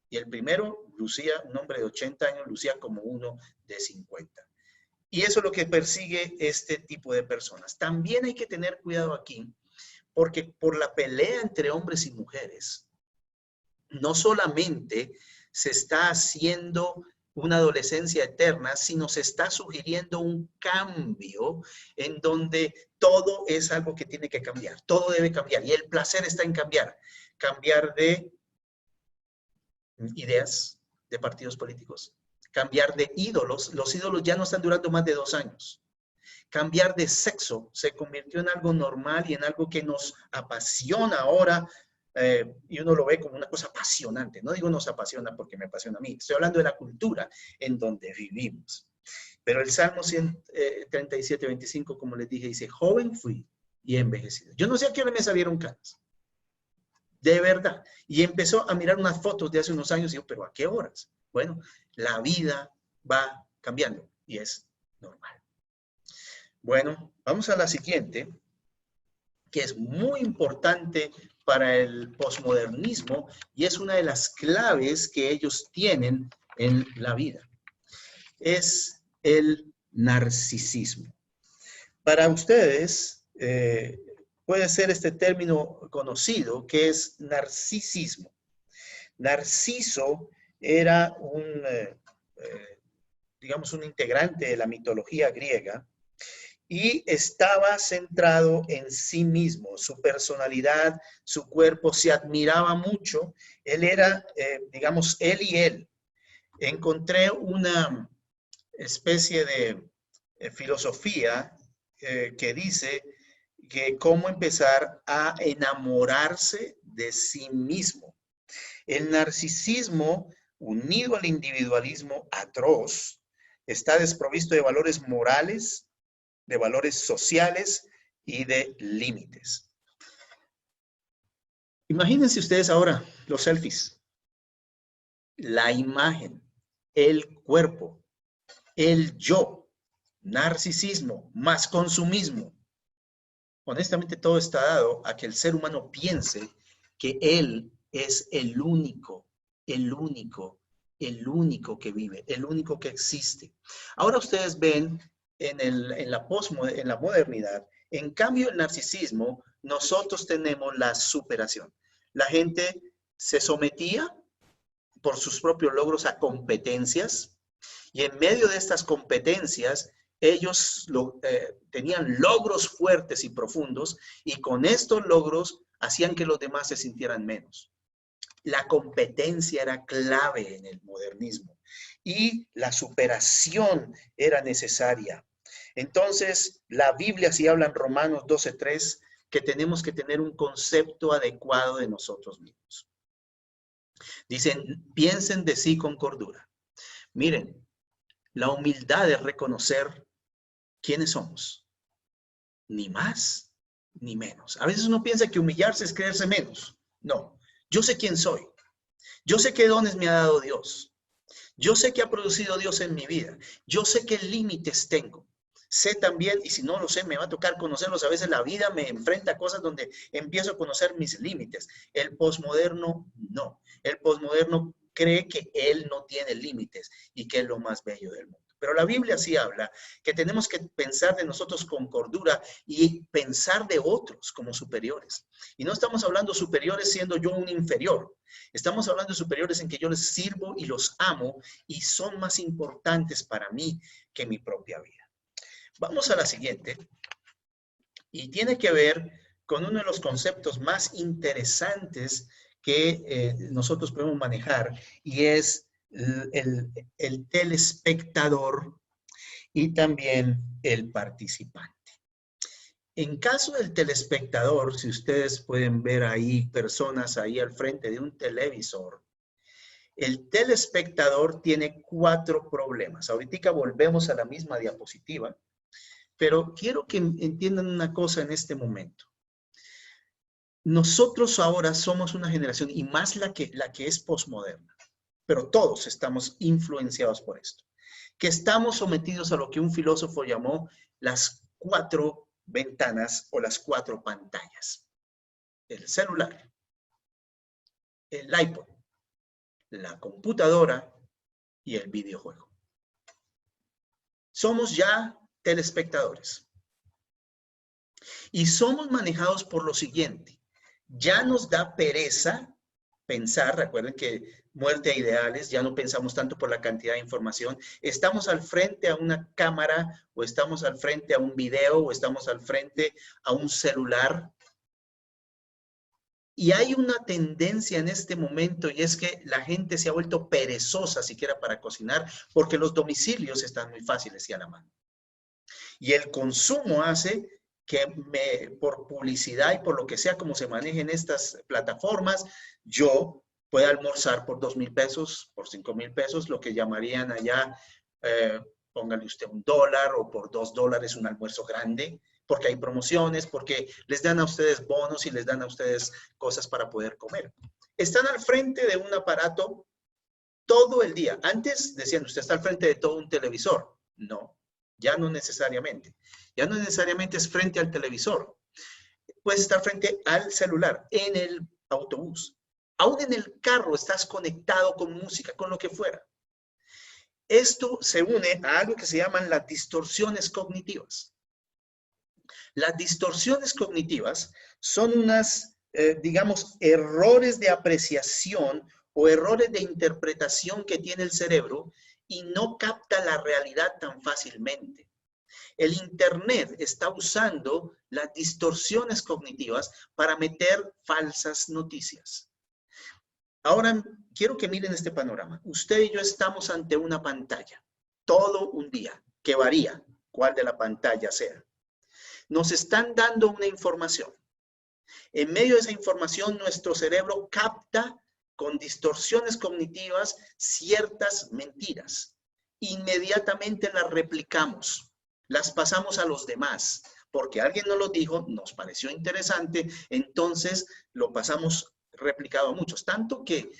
Y el primero lucía, un hombre de 80 años, lucía como uno de 50. Y eso es lo que persigue este tipo de personas. También hay que tener cuidado aquí, porque por la pelea entre hombres y mujeres, no solamente se está haciendo una adolescencia eterna, sino se está sugiriendo un cambio en donde todo es algo que tiene que cambiar, todo debe cambiar y el placer está en cambiar. Cambiar de ideas, de partidos políticos, cambiar de ídolos. Los ídolos ya no están durando más de 2 años. Cambiar de sexo se convirtió en algo normal y en algo que nos apasiona ahora. Y uno lo ve como una cosa apasionante. No digo nos apasiona porque me apasiona a mí. Estoy hablando de la cultura en donde vivimos. Pero el Salmo 137, 25, como les dije, dice, joven fui y envejecido. Yo no sé a qué hora me salieron canas. De verdad. Y empezó a mirar unas fotos de hace unos años y digo, ¿pero a qué horas? Bueno, la vida va cambiando y es normal. Bueno, vamos a la siguiente, que es muy importante para el posmodernismo y es una de las claves que ellos tienen en la vida. Es el narcisismo. Para ustedes puede ser este término conocido que es narcisismo. Narciso era digamos, un integrante de la mitología griega y estaba centrado en sí mismo, su personalidad, su cuerpo, se admiraba mucho. Él era, digamos, él y él. Encontré una especie de filosofía que dice que cómo empezar a enamorarse de sí mismo. El narcisismo, unido al individualismo atroz, está desprovisto de valores morales, de valores sociales y de límites. Imagínense ustedes ahora los selfies, la imagen, el cuerpo, el yo, narcisismo más consumismo. Honestamente, todo está dado a que el ser humano piense que él es el único que vive, el único que existe. Ahora ustedes ven en la modernidad, en cambio el narcisismo, nosotros tenemos la superación. La gente se sometía por sus propios logros a competencias y en medio de estas competencias ellos tenían logros fuertes y profundos y con estos logros hacían que los demás se sintieran menos. La competencia era clave en el modernismo y la superación era necesaria. Entonces, la Biblia sí habla en Romanos 12:3 que tenemos que tener un concepto adecuado de nosotros mismos. Dicen, piensen de sí con cordura. Miren, la humildad es reconocer quiénes somos. Ni más, ni menos. A veces uno piensa que humillarse es creerse menos. No, yo sé quién soy. Yo sé qué dones me ha dado Dios. Yo sé qué ha producido Dios en mi vida. Yo sé qué límites tengo. Sé también, y si no lo sé, me va a tocar conocerlos. A veces la vida me enfrenta a cosas donde empiezo a conocer mis límites. El posmoderno, no. El posmoderno cree que él no tiene límites y que es lo más bello del mundo. Pero la Biblia sí habla que tenemos que pensar de nosotros con cordura y pensar de otros como superiores. Y no estamos hablando superiores siendo yo un inferior. Estamos hablando de superiores en que yo les sirvo y los amo y son más importantes para mí que mi propia vida. Vamos a la siguiente. Y tiene que ver con uno de los conceptos más interesantes que nosotros podemos manejar, y es el telespectador y también el participante. En caso del telespectador, si ustedes pueden ver ahí personas ahí al frente de un televisor, el telespectador tiene 4 problemas. Ahorita volvemos a la misma diapositiva, pero quiero que entiendan una cosa en este momento. Nosotros ahora somos una generación, y más la que es posmoderna, pero todos estamos influenciados por esto, que estamos sometidos a lo que un filósofo llamó las 4 ventanas o las 4 pantallas. El celular, el iPod, la computadora y el videojuego. Somos ya telespectadores. Y somos manejados por lo siguiente. Ya nos da pereza pensar, recuerden que muerte a ideales, ya no pensamos tanto por la cantidad de información. Estamos al frente a una cámara, o estamos al frente a un video, o estamos al frente a un celular. Y hay una tendencia en este momento, y es que la gente se ha vuelto perezosa siquiera para cocinar, porque los domicilios están muy fáciles y a la mano. Y el consumo hace que por publicidad y por lo que sea, como se manejen estas plataformas, yo pueda almorzar por 2,000 pesos, por 5,000 pesos, lo que llamarían allá, póngale usted $1, o por $2 un almuerzo grande, porque hay promociones, porque les dan a ustedes bonos y les dan a ustedes cosas para poder comer. Están al frente de un aparato todo el día. Antes decían, usted está al frente de todo un televisor. No. Ya no necesariamente. Ya no necesariamente es frente al televisor. Puedes estar frente al celular, en el autobús. Aún en el carro estás conectado con música, con lo que fuera. Esto se une a algo que se llaman las distorsiones cognitivas. Las distorsiones cognitivas son unas, digamos, errores de apreciación o errores de interpretación que tiene el cerebro y no capta la realidad tan fácilmente. El Internet está usando las distorsiones cognitivas para meter falsas noticias. Ahora, quiero que miren este panorama. Usted y yo estamos ante una pantalla todo un día, que varía cuál de la pantalla sea. Nos están dando una información. En medio de esa información, nuestro cerebro capta con distorsiones cognitivas ciertas mentiras. Inmediatamente las replicamos, las pasamos a los demás, porque alguien nos lo dijo, nos pareció interesante, entonces lo pasamos replicado a muchos. Tanto que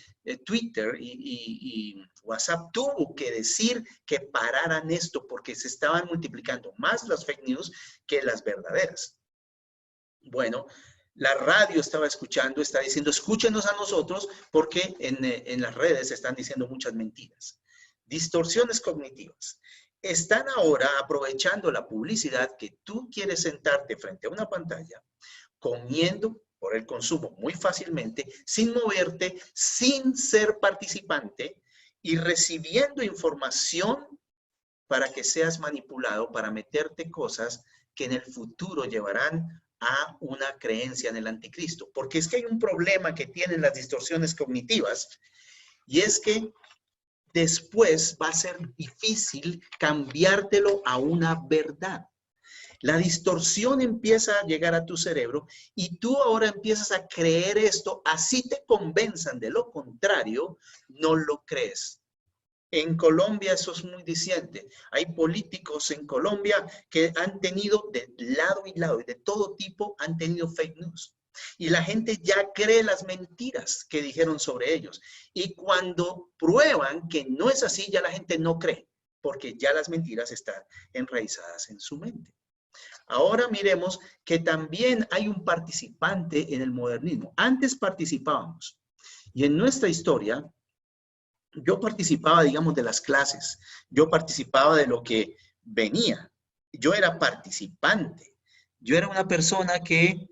Twitter y WhatsApp tuvo que decir que pararan esto, porque se estaban multiplicando más las fake news que las verdaderas. Bueno, la radio estaba escuchando, está diciendo, escúchenos a nosotros, porque en las redes están diciendo muchas mentiras. Distorsiones cognitivas. Están ahora aprovechando la publicidad que tú quieres sentarte frente a una pantalla, comiendo por el consumo muy fácilmente, sin moverte, sin ser participante y recibiendo información para que seas manipulado, para meterte cosas que en el futuro llevarán a una creencia en el anticristo. Porque es que hay un problema que tienen las distorsiones cognitivas, y es que después va a ser difícil cambiártelo a una verdad. La distorsión empieza a llegar a tu cerebro y tú ahora empiezas a creer esto, así te convenzan de lo contrario, no lo crees. En Colombia eso es muy diciente. Hay políticos en Colombia que han tenido de lado y lado y de todo tipo, han tenido fake news. Y la gente ya cree las mentiras que dijeron sobre ellos. Y cuando prueban que no es así, ya la gente no cree, porque ya las mentiras están enraizadas en su mente. Ahora miremos que también hay un participante en el modernismo. Antes participábamos. Y en nuestra historia, yo participaba, digamos, de las clases, yo participaba de lo que venía, yo era participante, yo era una persona que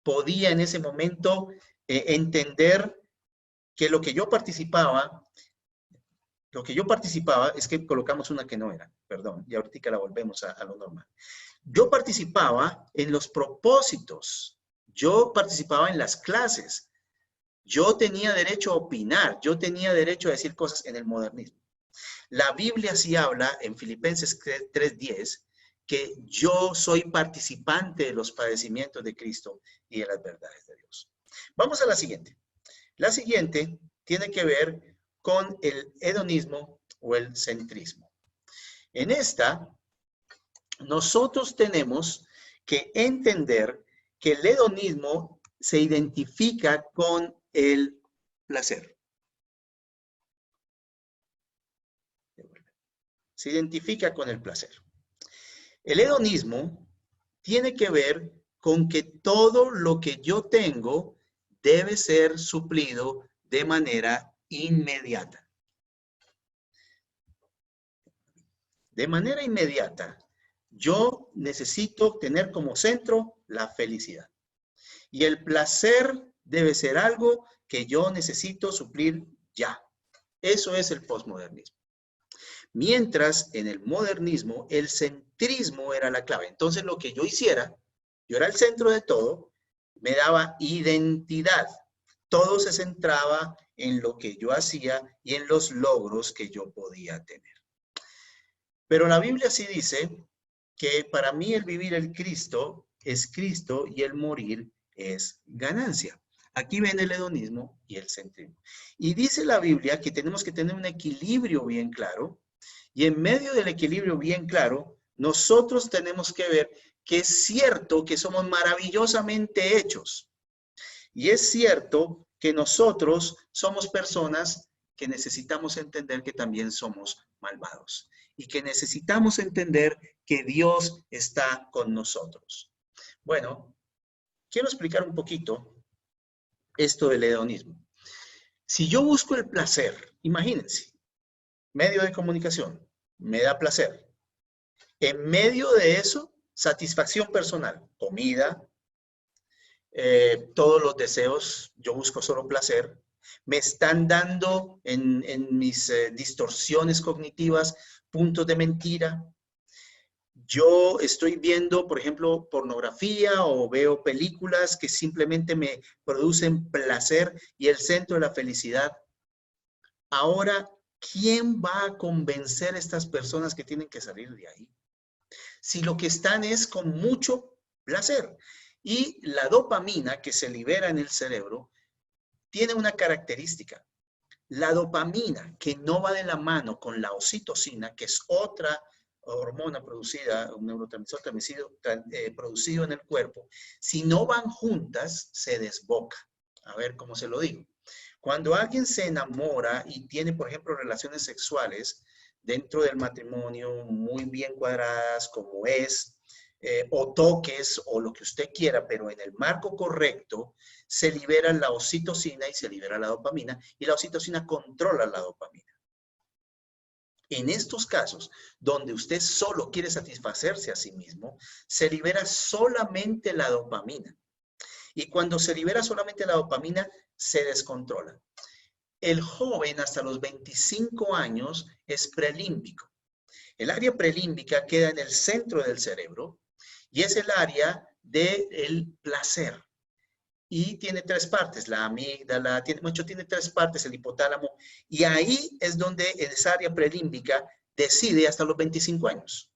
podía en ese momento entender que lo que yo participaba es que colocamos una que no era, perdón, y ahorita la volvemos a lo normal. Yo participaba en los propósitos, yo participaba en las clases, yo tenía derecho a opinar, yo tenía derecho a decir cosas en el modernismo. La Biblia sí habla en Filipenses 3:10 que yo soy participante de los padecimientos de Cristo y de las verdades de Dios. Vamos a la siguiente. La siguiente tiene que ver con el hedonismo o el centrismo. En esta, nosotros tenemos que entender que el hedonismo se identifica con el placer. Se identifica con el placer. El hedonismo tiene que ver con que todo lo que yo tengo debe ser suplido de manera inmediata. De manera inmediata, yo necesito tener como centro la felicidad. Y el placer debe ser algo que yo necesito suplir ya. Eso es el posmodernismo. Mientras en el modernismo el centrismo era la clave. Entonces lo que yo hiciera, yo era el centro de todo, me daba identidad. Todo se centraba en lo que yo hacía y en los logros que yo podía tener. Pero la Biblia sí dice que para mí el vivir el Cristo es Cristo y el morir es ganancia. Aquí ven el hedonismo y el centrismo. Y dice la Biblia que tenemos que tener un equilibrio bien claro. Y en medio del equilibrio bien claro, nosotros tenemos que ver que es cierto que somos maravillosamente hechos. Y es cierto que nosotros somos personas que necesitamos entender que también somos malvados. Y que necesitamos entender que Dios está con nosotros. Bueno, quiero explicar un poquito esto del hedonismo. Si yo busco el placer, imagínense, medio de comunicación, me da placer. En medio de eso, satisfacción personal, comida, todos los deseos, yo busco solo placer. Me están dando en mis distorsiones cognitivas puntos de mentira. Yo estoy viendo, por ejemplo, pornografía o veo películas que simplemente me producen placer y el centro de la felicidad. Ahora, ¿quién va a convencer a estas personas que tienen que salir de ahí? Si lo que están es con mucho placer. Y la dopamina que se libera en el cerebro tiene una característica. La dopamina que no va de la mano con la oxitocina, que es otra hormona producida, un neurotransmisor producido en el cuerpo, si no van juntas, se desboca. A ver cómo se lo digo. Cuando alguien se enamora y tiene, por ejemplo, relaciones sexuales dentro del matrimonio muy bien cuadradas, como es, o toques, o lo que usted quiera, pero en el marco correcto, se libera la oxitocina y se libera la dopamina, y la oxitocina controla la dopamina. En estos casos, donde usted solo quiere satisfacerse a sí mismo, se libera solamente la dopamina. Y cuando se libera solamente la dopamina, se descontrola. El joven hasta los 25 años es prelímbico. El área prelímbica queda en el centro del cerebro y es el área del placer. Y tiene tres partes, la amígdala, tiene tres partes, el hipotálamo. Y ahí es donde esa área prelímbica decide hasta los 25 años.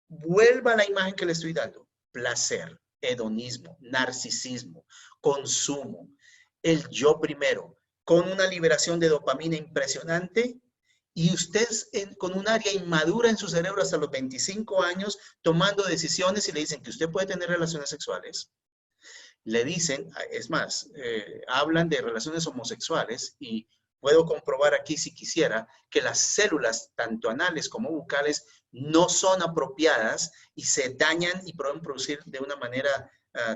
Vuelva a la imagen que le estoy dando. Placer, hedonismo, narcisismo, consumo, el yo primero, con una liberación de dopamina impresionante y usted con un área inmadura en su cerebro hasta los 25 años tomando decisiones y le dicen que usted puede tener relaciones sexuales. Le dicen, es más, hablan de relaciones homosexuales y puedo comprobar aquí si quisiera que las células, tanto anales como bucales, no son apropiadas y se dañan y pueden producir de una manera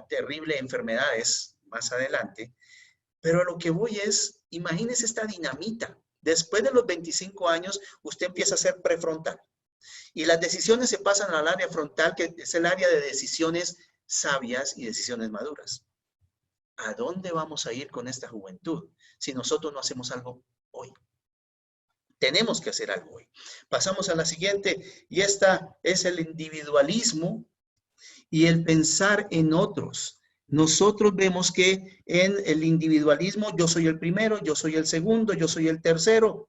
terrible enfermedades más adelante. Pero a lo que voy es Imagínese esta dinamita. Después de los 25 años, usted empieza a ser prefrontal. Y las decisiones se pasan al área frontal, que es el área de decisiones sabias y decisiones maduras. ¿A dónde vamos a ir con esta juventud si nosotros no hacemos algo hoy? Tenemos que hacer algo hoy. Pasamos a la siguiente, y esta es el individualismo y el pensar en otros. Nosotros vemos que en el individualismo yo soy el primero, yo soy el segundo, yo soy el tercero.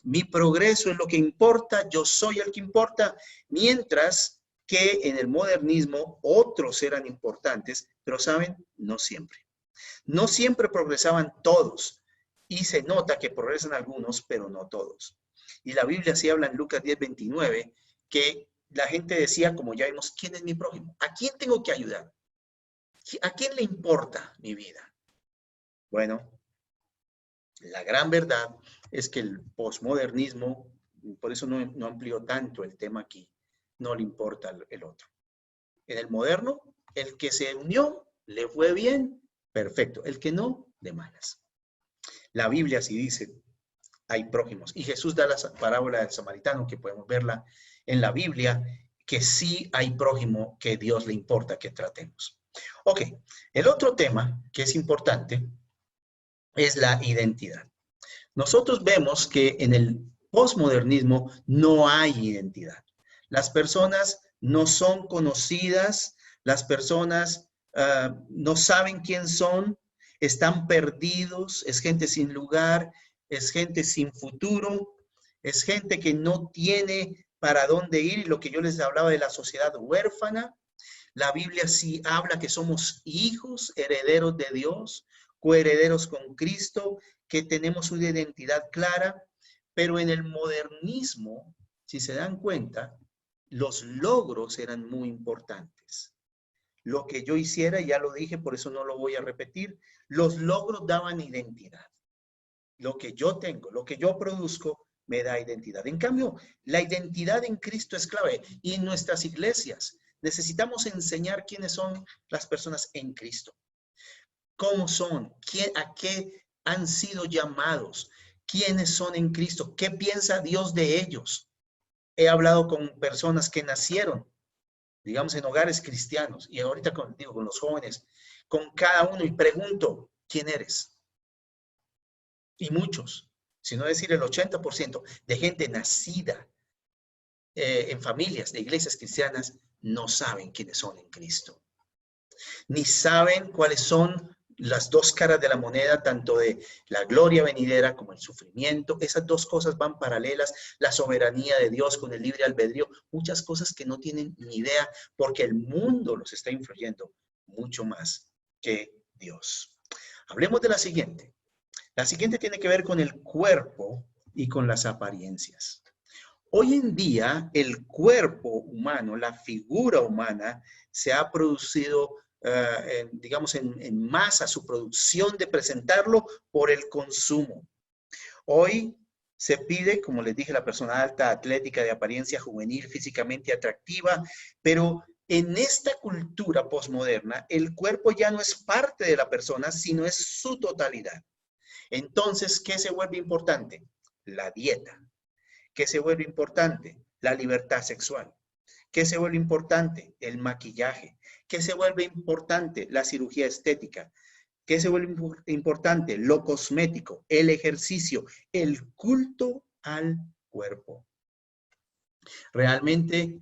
Mi progreso es lo que importa, yo soy el que importa, mientras que en el modernismo otros eran importantes, pero ¿saben? No siempre. No siempre progresaban todos. Y se nota que progresan algunos, pero no todos. Y la Biblia sí habla en Lucas 10:29, que la gente decía, como ya vimos, ¿quién es mi prójimo? ¿A quién tengo que ayudar? ¿A quién le importa mi vida? Bueno, la gran verdad es que el posmodernismo, por eso no amplió tanto el tema aquí, no le importa el otro. En el moderno, el que se unió, le fue bien, perfecto. El que no, de malas. La Biblia sí dice, hay prójimos. Y Jesús da la parábola del samaritano, que podemos verla en la Biblia, que sí hay prójimo que Dios le importa que tratemos. Ok, el otro tema que es importante es la identidad. Nosotros vemos que en el posmodernismo no hay identidad. Las personas no son conocidas, las personas no saben quién son, están perdidos, es gente sin lugar, es gente sin futuro, es gente que no tiene para dónde ir, y lo que yo les hablaba de la sociedad huérfana. La Biblia sí habla que somos hijos, herederos de Dios, coherederos con Cristo, que tenemos una identidad clara, pero en el modernismo, si se dan cuenta, los logros eran muy importantes. Lo que yo hiciera, ya lo dije, por eso no lo voy a repetir, los logros daban identidad. Lo que yo tengo, lo que yo produzco, me da identidad. En cambio, la identidad en Cristo es clave. Y en nuestras iglesias necesitamos enseñar quiénes son las personas en Cristo. ¿Cómo son? ¿A qué han sido llamados? ¿Quiénes son en Cristo? ¿Qué piensa Dios de ellos? He hablado con personas que nacieron, digamos, en hogares cristianos, y ahorita con los jóvenes, con cada uno, y pregunto, ¿quién eres? Y muchos, si no decir el 80% de gente nacida en familias de iglesias cristianas, no saben quiénes son en Cristo. Ni saben cuáles son las dos caras de la moneda, tanto de la gloria venidera como el sufrimiento. Esas dos cosas van paralelas, la soberanía de Dios con el libre albedrío, muchas cosas que no tienen ni idea, porque el mundo los está influyendo mucho más que Dios. Hablemos de la siguiente. La siguiente tiene que ver con el cuerpo y con las apariencias. Hoy en día, el cuerpo humano, la figura humana, se ha producido, digamos, en masa, su producción de presentarlo por el consumo. Hoy se pide, como les dije, la persona alta, atlética, de apariencia juvenil, físicamente atractiva, pero en esta cultura posmoderna, el cuerpo ya no es parte de la persona, sino es su totalidad. Entonces, ¿qué se vuelve importante? La dieta. ¿Qué se vuelve importante? La libertad sexual. ¿Qué se vuelve importante? El maquillaje. ¿Qué se vuelve importante? La cirugía estética. ¿Qué se vuelve importante? Lo cosmético, el ejercicio, el culto al cuerpo. Realmente,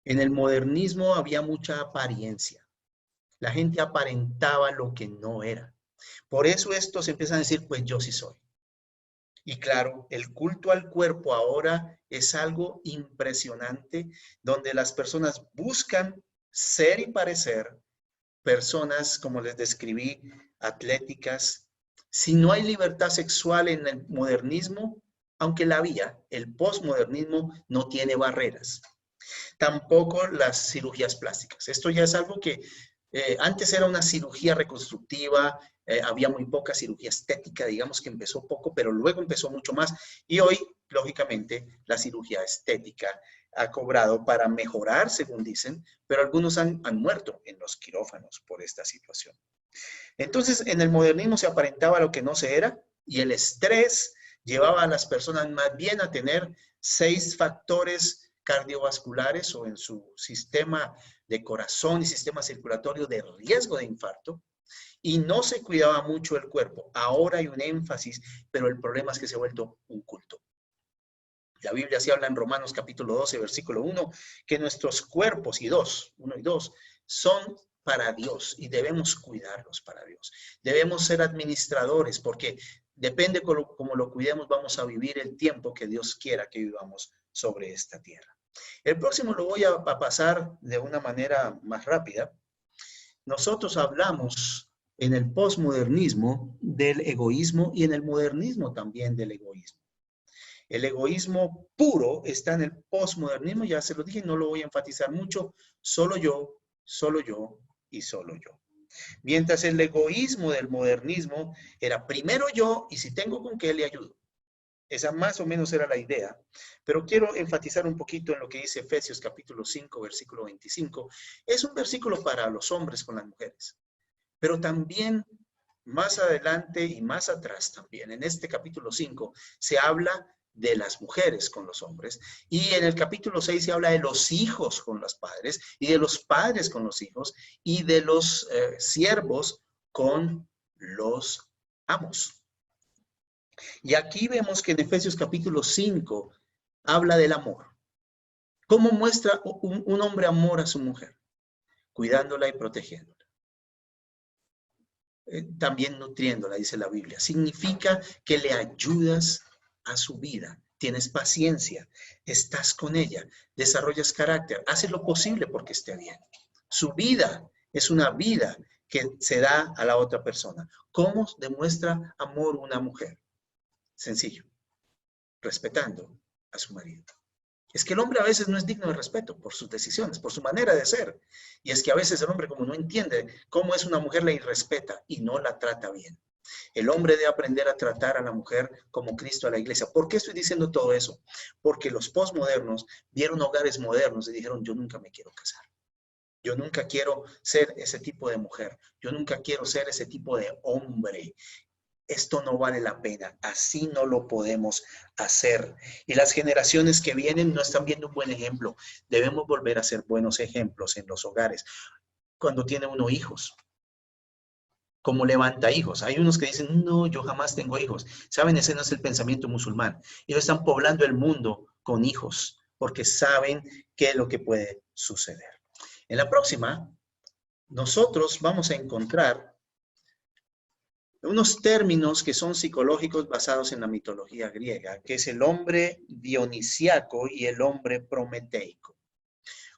en el modernismo había mucha apariencia. La gente aparentaba lo que no era. Por eso estos empiezan a decir, pues yo sí soy. Y claro, el culto al cuerpo ahora es algo impresionante, donde las personas buscan ser y parecer personas, como les describí, atléticas. Si no hay libertad sexual en el modernismo, aunque la había, el posmodernismo no tiene barreras. Tampoco las cirugías plásticas. Esto ya es algo que antes era una cirugía reconstructiva, había muy poca cirugía estética, digamos que empezó poco, pero luego empezó mucho más. Y hoy, lógicamente, la cirugía estética ha cobrado para mejorar, según dicen, pero algunos han muerto en los quirófanos por esta situación. Entonces, en el modernismo se aparentaba lo que no se era, Y el estrés llevaba a las personas más bien a tener 6 factores cardiovasculares o en su sistema de corazón y sistema circulatorio de riesgo de infarto, y no se cuidaba mucho el cuerpo. Ahora hay un énfasis, pero el problema es que se ha vuelto un culto. La Biblia sí habla en Romanos capítulo 12, versículo 1, que nuestros cuerpos, 1 y 2, son para Dios y debemos cuidarlos para Dios. Debemos ser administradores porque depende cómo lo cuidemos, vamos a vivir el tiempo que Dios quiera que vivamos sobre esta tierra. El próximo lo voy a pasar de una manera más rápida. Nosotros hablamos en el posmodernismo del egoísmo y en el modernismo también del egoísmo. El egoísmo puro está en el posmodernismo, ya se lo dije, no lo voy a enfatizar mucho, solo yo y solo yo. Mientras el egoísmo del modernismo era primero yo y si tengo con qué le ayudo. Esa más o menos era la idea, pero quiero enfatizar un poquito en lo que dice Efesios capítulo 5, versículo 25. Es un versículo para los hombres con las mujeres, pero también más adelante y más atrás también, en este capítulo 5, se habla de las mujeres con los hombres, y en el capítulo 6 se habla de los hijos con los padres, y de los padres con los hijos, y de los siervos con los amos. Y aquí vemos que en Efesios capítulo 5 habla del amor. ¿Cómo muestra un hombre amor a su mujer? Cuidándola y protegiéndola. También nutriéndola, dice la Biblia. Significa que le ayudas a su vida, tienes paciencia, estás con ella, desarrollas carácter, haces lo posible porque esté bien. Su vida es una vida que se da a la otra persona. ¿Cómo demuestra amor una mujer? Sencillo, respetando a su marido. Es que el hombre a veces no es digno de respeto por sus decisiones, por su manera de ser. Y es que a veces el hombre, como no entiende cómo es una mujer, la irrespeta y no la trata bien. El hombre debe aprender a tratar a la mujer como Cristo a la iglesia. ¿Por qué estoy diciendo todo eso? Porque los posmodernos vieron hogares modernos y dijeron, yo nunca me quiero casar. Yo nunca quiero ser ese tipo de mujer. Yo nunca quiero ser ese tipo de hombre. Esto no vale la pena, así no lo podemos hacer. Y las generaciones que vienen no están viendo un buen ejemplo. Debemos volver a ser buenos ejemplos en los hogares. Cuando tiene uno hijos, como levanta hijos. Hay unos que dicen, no, yo jamás tengo hijos. Saben, ese no es el pensamiento musulmán. Ellos están poblando el mundo con hijos, porque saben qué es lo que puede suceder. En la próxima, nosotros vamos a encontrar unos términos que son psicológicos basados en la mitología griega, que es el hombre dionisiaco y el hombre prometeico.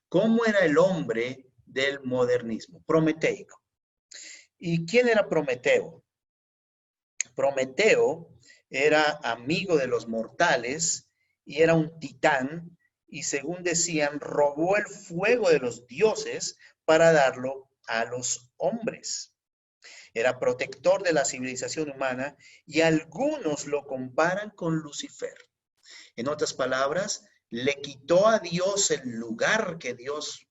¿Cómo era el hombre del modernismo? Prometeico. ¿Y quién era Prometeo? Prometeo era amigo de los mortales y era un titán y, según decían, robó el fuego de los dioses para darlo a los hombres. Era protector de la civilización humana y algunos lo comparan con Lucifer. En otras palabras, le quitó a Dios el lugar que Dios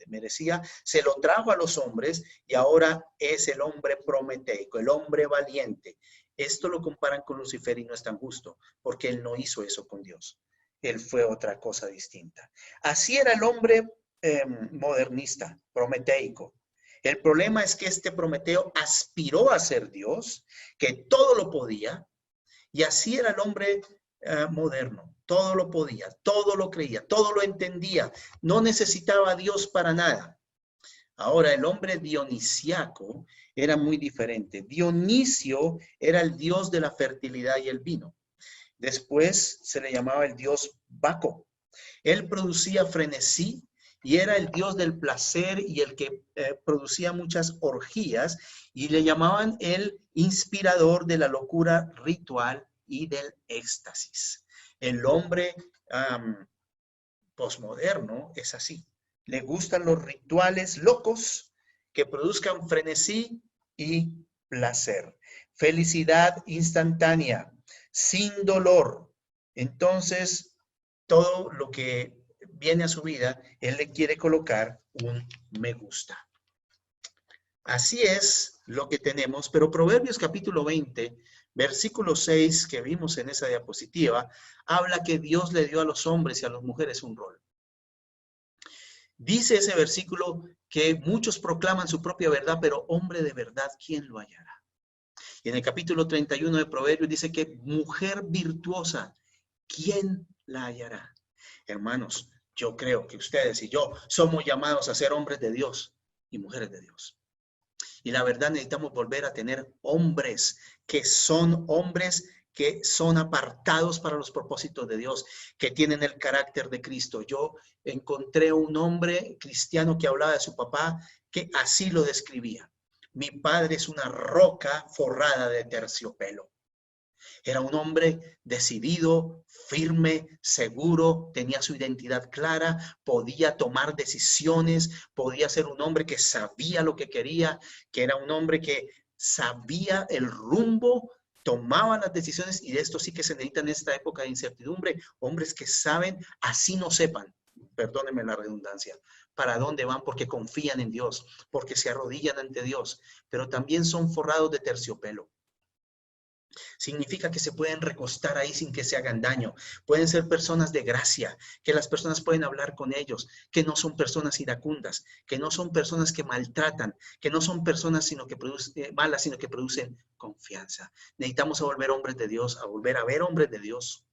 merecía, se lo trajo a los hombres y ahora es el hombre prometeico, el hombre valiente. Esto lo comparan con Lucifer y no es tan justo, porque él no hizo eso con Dios. Él fue otra cosa distinta. Así era el hombre modernista, prometeico. El problema es que este Prometeo aspiró a ser Dios, que todo lo podía, y así era el hombre moderno. Todo lo podía, todo lo creía, todo lo entendía. No necesitaba a Dios para nada. Ahora, el hombre dionisiaco era muy diferente. Dionisio era el dios de la fertilidad y el vino. Después se le llamaba el dios Baco. Él producía frenesí y era el dios del placer y el que producía muchas orgías, y le llamaban el inspirador de la locura ritual y del éxtasis. El hombre posmoderno es así. Le gustan los rituales locos que produzcan frenesí y placer. Felicidad instantánea, sin dolor. Entonces, todo lo que viene a su vida, él le quiere colocar un me gusta. Así es lo que tenemos, pero Proverbios capítulo 20, versículo 6 que vimos en esa diapositiva, habla que Dios le dio a los hombres y a las mujeres un rol. Dice ese versículo que muchos proclaman su propia verdad, pero hombre de verdad, ¿quién lo hallará? Y en el capítulo 31 de Proverbios dice que mujer virtuosa, ¿quién la hallará? Hermanos, yo creo que ustedes y yo somos llamados a ser hombres de Dios y mujeres de Dios. Y la verdad necesitamos volver a tener hombres que son apartados para los propósitos de Dios, que tienen el carácter de Cristo. Yo encontré un hombre cristiano que hablaba de su papá que así lo describía. Mi padre es una roca forrada de terciopelo. Era un hombre decidido, firme, seguro, tenía su identidad clara, podía tomar decisiones, podía ser un hombre que sabía lo que quería, que era un hombre que sabía el rumbo, tomaba las decisiones, y de esto sí que se necesita en esta época de incertidumbre, hombres que saben, así no sepan, perdónenme la redundancia, para dónde van, porque confían en Dios, porque se arrodillan ante Dios, pero también son forrados de terciopelo. Significa que se pueden recostar ahí sin que se hagan daño. Pueden ser personas de gracia, que las personas pueden hablar con ellos, que no son personas iracundas, que no son personas que maltratan, que no son personas malas, sino que producen confianza. Necesitamos volver hombres de Dios, a volver a ver hombres de Dios.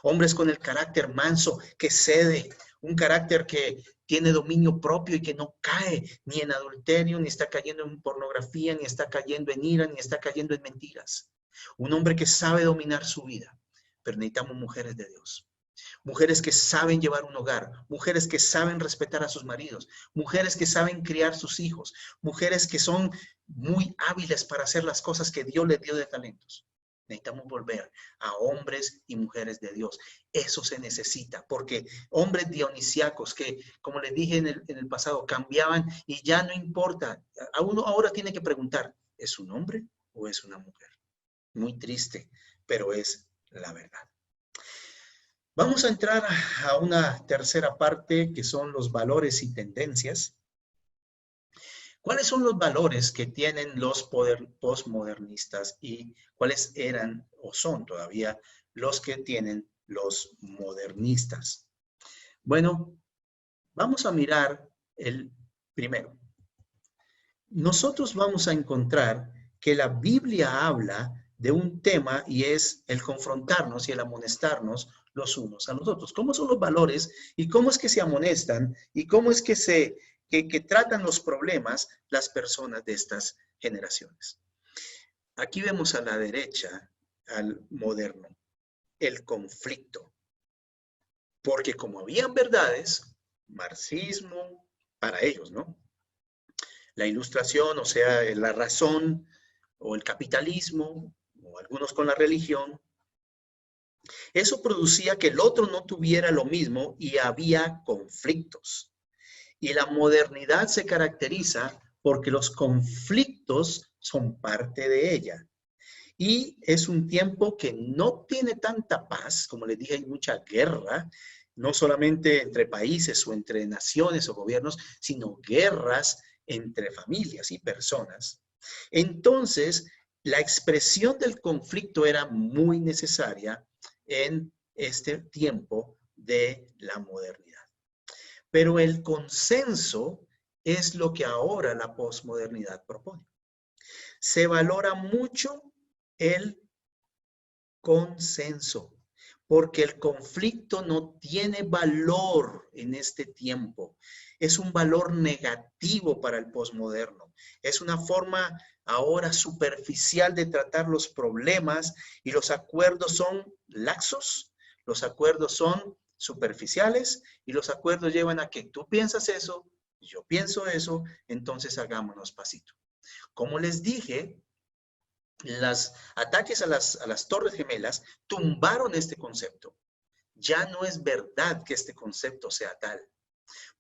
Hombres con el carácter manso, que cede, un carácter que tiene dominio propio y que no cae ni en adulterio, ni está cayendo en pornografía, ni está cayendo en ira, ni está cayendo en mentiras. Un hombre que sabe dominar su vida. Pero necesitamos mujeres de Dios. Mujeres que saben llevar un hogar. Mujeres que saben respetar a sus maridos. Mujeres que saben criar sus hijos. Mujeres que son muy hábiles para hacer las cosas que Dios les dio de talentos. Necesitamos volver a hombres y mujeres de Dios. Eso se necesita, porque hombres dionisíacos que, como les dije en el pasado, cambiaban y ya no importa. A uno ahora tiene que preguntar, ¿es un hombre o es una mujer? Muy triste, pero es la verdad. Vamos a entrar a una tercera parte que son los valores y tendencias. ¿Cuáles son los valores que tienen los postmodernistas y cuáles eran o son todavía los que tienen los modernistas? Bueno, vamos a mirar el primero. Nosotros vamos a encontrar que la Biblia habla de un tema y es el confrontarnos y el amonestarnos los unos a los otros. ¿Cómo son los valores y cómo es que se amonestan y cómo es que que tratan los problemas las personas de estas generaciones? Aquí vemos a la derecha al moderno, el conflicto. Porque como habían verdades, marxismo, para ellos, ¿no? La ilustración, o sea, la razón o el capitalismo, o algunos con la religión, eso producía que el otro no tuviera lo mismo y había conflictos. Y la modernidad se caracteriza porque los conflictos son parte de ella. Y es un tiempo que no tiene tanta paz, como les dije, hay mucha guerra, no solamente entre países o entre naciones o gobiernos, sino guerras entre familias y personas. Entonces, la expresión del conflicto era muy necesaria en este tiempo de la modernidad. Pero el consenso es lo que ahora la posmodernidad propone. Se valora mucho el consenso, porque el conflicto no tiene valor en este tiempo. Es un valor negativo para el posmoderno. Es una forma ahora superficial de tratar los problemas y los acuerdos son laxos, los acuerdos son superficiales y los acuerdos llevan a que tú piensas eso, yo pienso eso, entonces hagámonos pasito. Como les dije, los ataques a las Torres Gemelas tumbaron este concepto. Ya no es verdad que este concepto sea tal,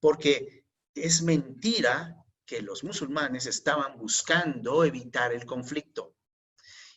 porque es mentira que los musulmanes estaban buscando evitar el conflicto.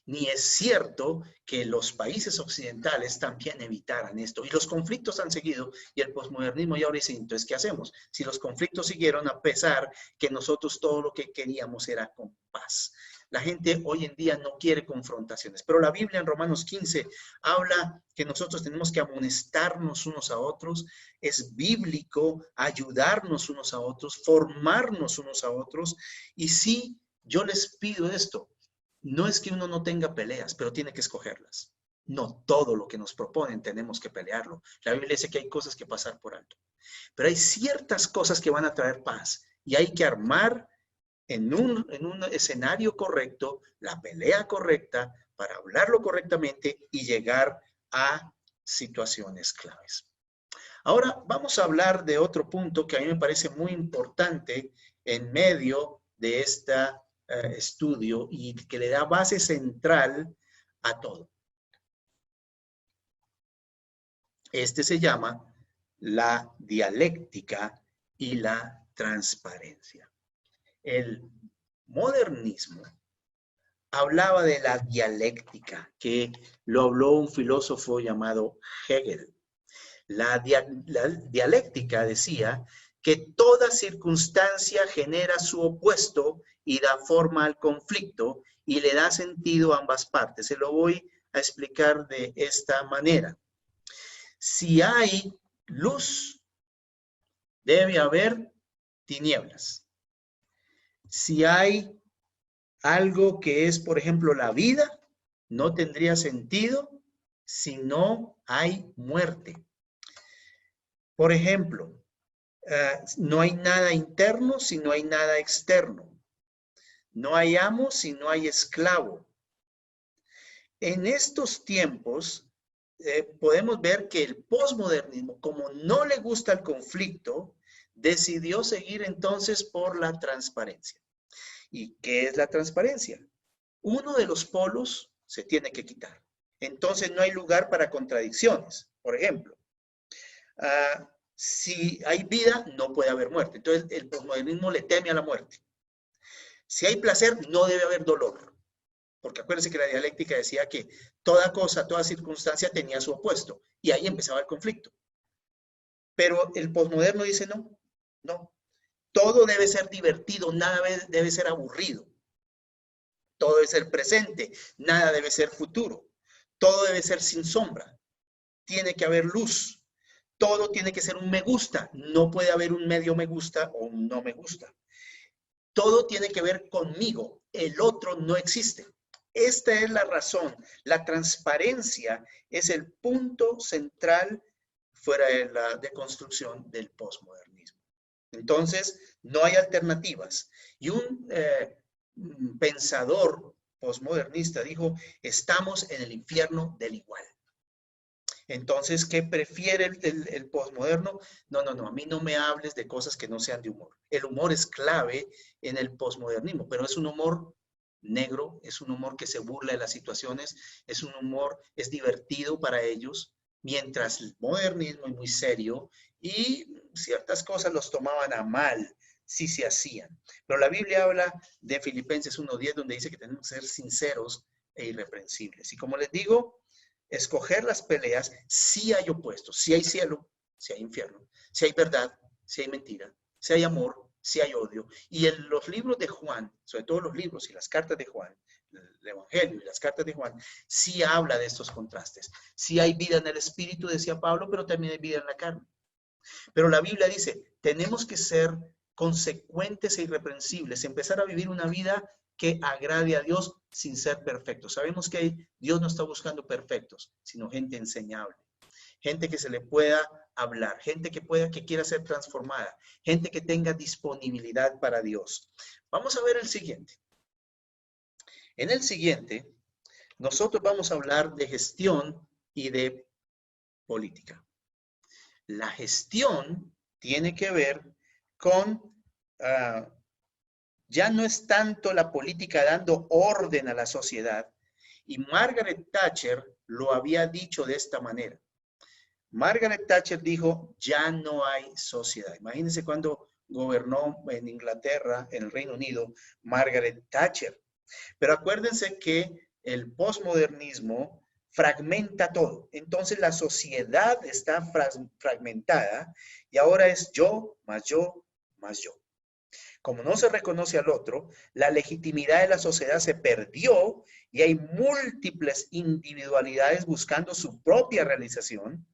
ni es cierto que los países occidentales también evitaran esto. Y los conflictos han seguido y el posmodernismo ya ahora dice, entonces, ¿qué hacemos? Si los conflictos siguieron a pesar que nosotros todo lo que queríamos era con paz. La gente hoy en día no quiere confrontaciones, pero la Biblia en Romanos 15 habla que nosotros tenemos que amonestarnos unos a otros. Es bíblico ayudarnos unos a otros, formarnos unos a otros. Y sí, yo les pido esto. No es que uno no tenga peleas, pero tiene que escogerlas. No todo lo que nos proponen tenemos que pelearlo. La Biblia dice que hay cosas que pasar por alto. Pero hay ciertas cosas que van a traer paz y hay que armar en un escenario correcto, la pelea correcta, para hablarlo correctamente y llegar a situaciones claves. Ahora vamos a hablar de otro punto que a mí me parece muy importante en medio de este estudio y que le da base central a todo. Este se llama la dialéctica y la transparencia. El modernismo hablaba de la dialéctica, que lo habló un filósofo llamado Hegel. La dialéctica decía que toda circunstancia genera su opuesto y da forma al conflicto y le da sentido a ambas partes. Se lo voy a explicar de esta manera. Si hay luz, debe haber tinieblas. Si hay algo que es, por ejemplo, la vida, no tendría sentido si no hay muerte. Por ejemplo, no hay nada interno si no hay nada externo. No hay amo si no hay esclavo. En estos tiempos podemos ver que el posmodernismo, como no le gusta el conflicto, decidió seguir entonces por la transparencia. ¿Y qué es la transparencia? Uno de los polos se tiene que quitar. Entonces no hay lugar para contradicciones. Por ejemplo, si hay vida, no puede haber muerte. Entonces el posmodernismo le teme a la muerte. Si hay placer, no debe haber dolor. Porque acuérdense que la dialéctica decía que toda cosa, toda circunstancia tenía su opuesto. Y ahí empezaba el conflicto. Pero el posmoderno dice no, no. Todo debe ser divertido, nada debe ser aburrido. Todo debe ser presente, nada debe ser futuro. Todo debe ser sin sombra. Tiene que haber luz. Todo tiene que ser un me gusta. No puede haber un medio me gusta o un no me gusta. Todo tiene que ver conmigo. El otro no existe. Esta es la razón. La transparencia es el punto central fuera de la deconstrucción del posmodernismo. Entonces, no hay alternativas. Y un pensador posmodernista dijo, estamos en el infierno del igual. Entonces, ¿qué prefiere el posmoderno? No, a mí no me hables de cosas que no sean de humor. El humor es clave en el posmodernismo, pero es un humor negro, es un humor que se burla de las situaciones, es un humor, es divertido para ellos, mientras el modernismo es muy serio y ciertas cosas los tomaban a mal si se hacían. Pero la Biblia habla de Filipenses 1:10, donde dice que tenemos que ser sinceros e irreprensibles. Y como les digo, escoger las peleas, si hay opuestos, si hay cielo, si hay infierno, si hay verdad, si hay mentira, si hay amor, si hay odio. Y en los libros de Juan, sobre todo los libros y las cartas de Juan, el Evangelio y las cartas de Juan, sí habla de estos contrastes. Sí hay vida en el espíritu, decía Pablo, pero también hay vida en la carne. Pero la Biblia dice, tenemos que ser consecuentes e irreprensibles, empezar a vivir una vida que agrade a Dios sin ser perfectos. Sabemos que Dios no está buscando perfectos, sino gente enseñable, gente que se le pueda hablar, gente que quiera ser transformada, gente que tenga disponibilidad para Dios. Vamos a ver el siguiente. En el siguiente, nosotros vamos a hablar de gestión y de política. La gestión tiene que ver con, ya no es tanto la política dando orden a la sociedad, y Margaret Thatcher lo había dicho de esta manera. Margaret Thatcher dijo, ya no hay sociedad. Imagínense cuando gobernó en Inglaterra, en el Reino Unido, Margaret Thatcher. Pero acuérdense que el posmodernismo fragmenta todo. Entonces la sociedad está fragmentada y ahora es yo, más yo, más yo. Como no se reconoce al otro, la legitimidad de la sociedad se perdió y hay múltiples individualidades buscando su propia realización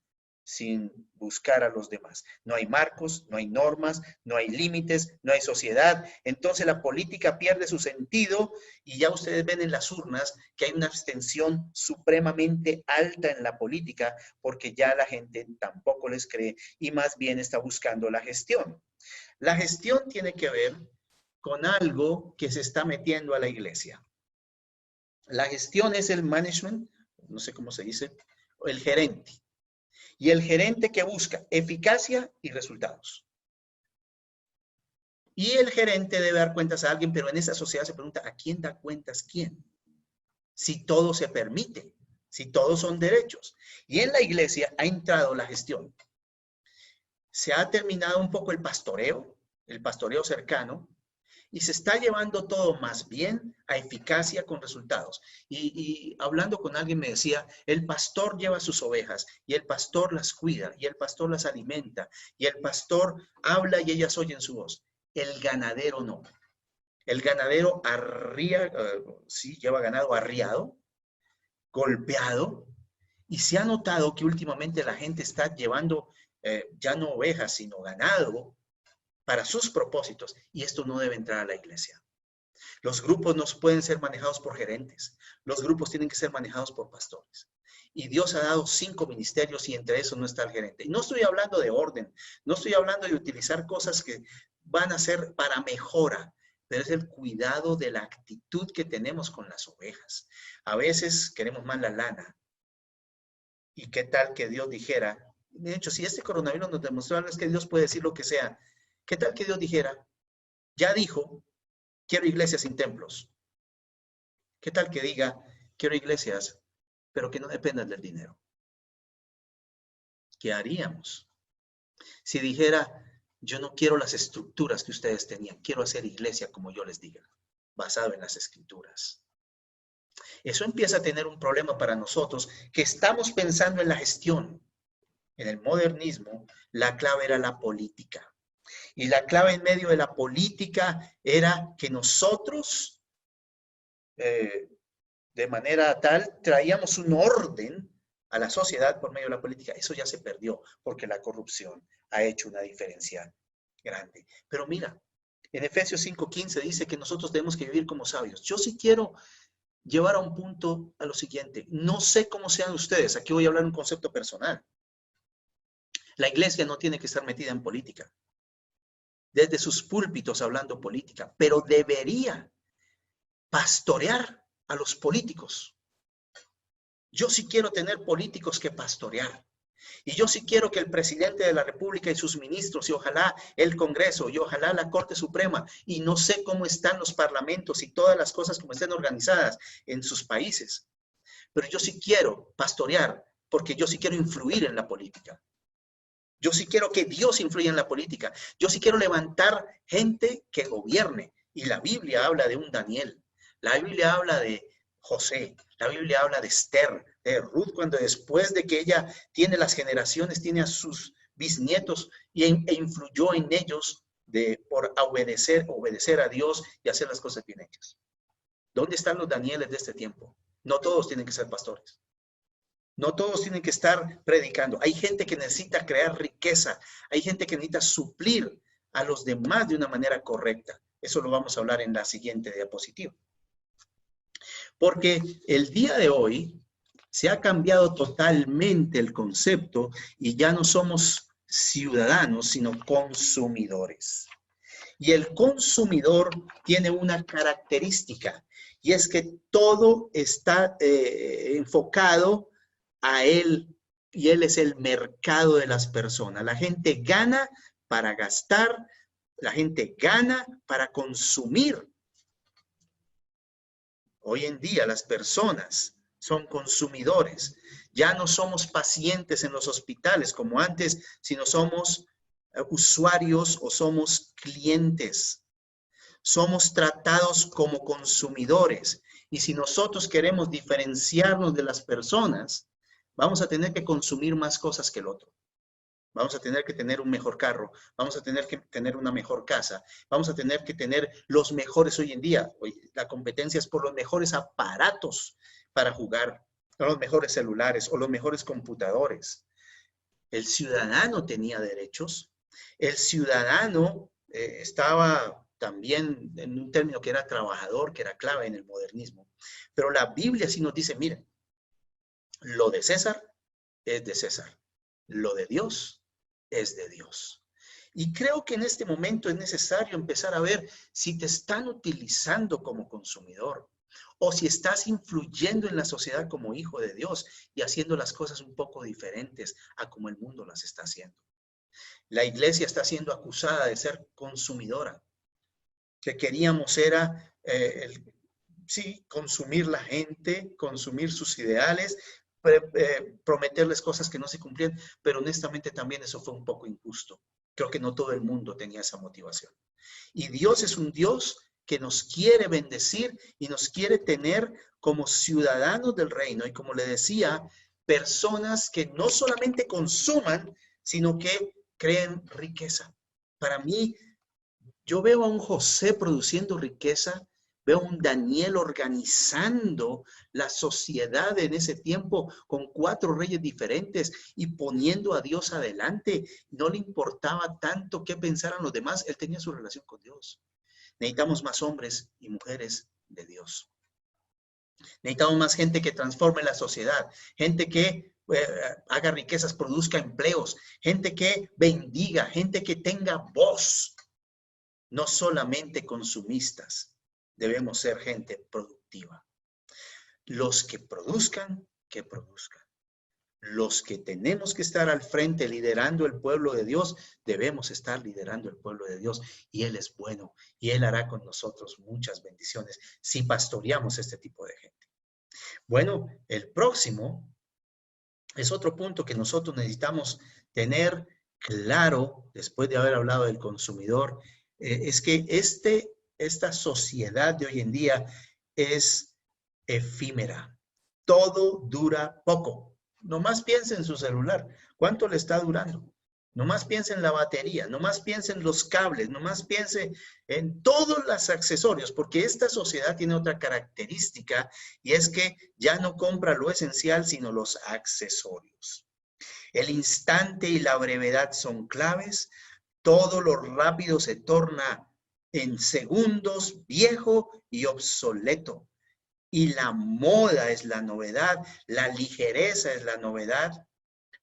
sin buscar a los demás. No hay marcos, no hay normas, no hay límites, no hay sociedad. Entonces la política pierde su sentido y ya ustedes ven en las urnas que hay una abstención supremamente alta en la política porque ya la gente tampoco les cree y más bien está buscando la gestión. La gestión tiene que ver con algo que se está metiendo a la iglesia. La gestión es el management, no sé cómo se dice, el gerente. Y el gerente que busca eficacia y resultados. Y el gerente debe dar cuentas a alguien, pero en esa sociedad se pregunta, ¿a quién da cuentas quién? Si todo se permite, si todos son derechos. Y en la iglesia ha entrado la gestión. Se ha terminado un poco el pastoreo cercano, y se está llevando todo más bien a eficacia con resultados. Y hablando con alguien me decía, el pastor lleva sus ovejas y el pastor las cuida y el pastor las alimenta y el pastor habla y ellas oyen su voz. El ganadero no. El ganadero sí, lleva ganado arriado, golpeado, y se ha notado que últimamente la gente está llevando ya no ovejas, sino ganado, para sus propósitos, y esto no debe entrar a la iglesia. Los grupos no pueden ser manejados por gerentes, los grupos tienen que ser manejados por pastores. Y Dios ha dado 5 ministerios y entre esos no está el gerente. Y no estoy hablando de orden, no estoy hablando de utilizar cosas que van a ser para mejora, pero es el cuidado de la actitud que tenemos con las ovejas. A veces queremos más la lana. ¿Y qué tal que Dios dijera? De hecho, si este coronavirus nos demostró es que Dios puede decir lo que sea, ¿qué tal que Dios dijera, ya dijo, quiero iglesias sin templos? ¿Qué tal que diga, quiero iglesias, pero que no dependan del dinero? ¿Qué haríamos? Si dijera, yo no quiero las estructuras que ustedes tenían, quiero hacer iglesia como yo les diga, basado en las escrituras. Eso empieza a tener un problema para nosotros que estamos pensando en la gestión. En el modernismo, la clave era la política. Y la clave en medio de la política era que nosotros, de manera tal, traíamos un orden a la sociedad por medio de la política. Eso ya se perdió porque la corrupción ha hecho una diferencia grande. Pero mira, en Efesios 5:15 dice que nosotros tenemos que vivir como sabios. Yo sí quiero llevar a un punto a lo siguiente. No sé cómo sean ustedes. Aquí voy a hablar de un concepto personal. La iglesia no tiene que estar metida en política. Desde sus púlpitos hablando política, pero debería pastorear a los políticos. Yo sí quiero tener políticos que pastorear. Y yo sí quiero que el presidente de la República y sus ministros, y ojalá el Congreso, y ojalá la Corte Suprema, y no sé cómo están los parlamentos y todas las cosas como estén organizadas en sus países. Pero yo sí quiero pastorear, porque yo sí quiero influir en la política. Yo sí quiero que Dios influya en la política. Yo sí quiero levantar gente que gobierne. Y la Biblia habla de un Daniel. La Biblia habla de José. La Biblia habla de Esther, de Ruth, cuando después de que ella tiene las generaciones, tiene a sus bisnietos e influyó en ellos por obedecer a Dios y hacer las cosas bien hechas. ¿Dónde están los Danieles de este tiempo? No todos tienen que ser pastores. No todos tienen que estar predicando. Hay gente que necesita crear riqueza. Hay gente que necesita suplir a los demás de una manera correcta. Eso lo vamos a hablar en la siguiente diapositiva. Porque el día de hoy se ha cambiado totalmente el concepto y ya no somos ciudadanos, sino consumidores. Y el consumidor tiene una característica y es que todo está enfocado a él, y él es el mercado de las personas. La gente gana para gastar, la gente gana para consumir. Hoy en día las personas son consumidores. Ya no somos pacientes en los hospitales como antes, sino somos usuarios o somos clientes. Somos tratados como consumidores. Y si nosotros queremos diferenciarnos de las personas, vamos a tener que consumir más cosas que el otro. Vamos a tener que tener un mejor carro, vamos a tener que tener una mejor casa, vamos a tener que tener los mejores hoy en día. Hoy, la competencia es por los mejores aparatos para jugar, los mejores celulares o los mejores computadores. El ciudadano tenía derechos, el ciudadano estaba también en un término que era trabajador, que era clave en el modernismo. Pero la Biblia sí nos dice, miren, lo de César es de César, lo de Dios es de Dios. Y creo que en este momento es necesario empezar a ver si te están utilizando como consumidor o si estás influyendo en la sociedad como hijo de Dios y haciendo las cosas un poco diferentes a como el mundo las está haciendo. La iglesia está siendo acusada de ser consumidora. Que queríamos era, sí, consumir la gente, consumir sus ideales, prometerles cosas que no se cumplían, pero honestamente también eso fue un poco injusto. Creo que no todo el mundo tenía esa motivación. Y Dios es un Dios que nos quiere bendecir y nos quiere tener como ciudadanos del reino. Y como le decía, personas que no solamente consuman, sino que creen riqueza. Para mí, yo veo a un José produciendo riqueza, veo a un Daniel organizando la sociedad en ese tiempo con 4 reyes diferentes y poniendo a Dios adelante. No le importaba tanto qué pensaran los demás, él tenía su relación con Dios. Necesitamos más hombres y mujeres de Dios. Necesitamos más gente que transforme la sociedad, gente que haga riquezas, produzca empleos, gente que bendiga, gente que tenga voz. No solamente consumistas, debemos ser gente productiva. Los que produzcan, que produzcan. Los que tenemos que estar al frente liderando el pueblo de Dios, debemos estar liderando el pueblo de Dios. Y Él es bueno y Él hará con nosotros muchas bendiciones si pastoreamos este tipo de gente. Bueno, el próximo es otro punto que nosotros necesitamos tener claro después de haber hablado del consumidor. Es que esta sociedad de hoy en día es efímera. Todo dura poco. Nomás piensa en su celular. ¿Cuánto le está durando? Nomás piensa en la batería, nomás piensa en los cables, nomás piense en todos los accesorios, porque esta sociedad tiene otra característica y es que ya no compra lo esencial, sino los accesorios. El instante y la brevedad son claves. Todo lo rápido se torna en segundos viejo y obsoleto. Y la moda es la novedad, la ligereza es la novedad.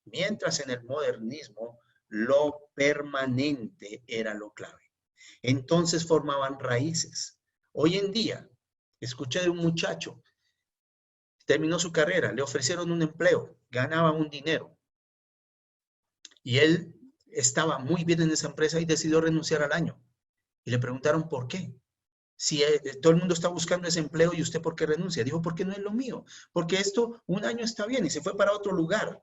Mientras en el modernismo lo permanente era lo clave. Entonces formaban raíces. Hoy en día, escuché de un muchacho, terminó su carrera, le ofrecieron un empleo, ganaba un dinero. Y él estaba muy bien en esa empresa y decidió renunciar al año. Y le preguntaron por qué. Si todo el mundo está buscando ese empleo y usted por qué renuncia. Dijo, porque no es lo mío. Porque esto, un año está bien. Y se fue para otro lugar.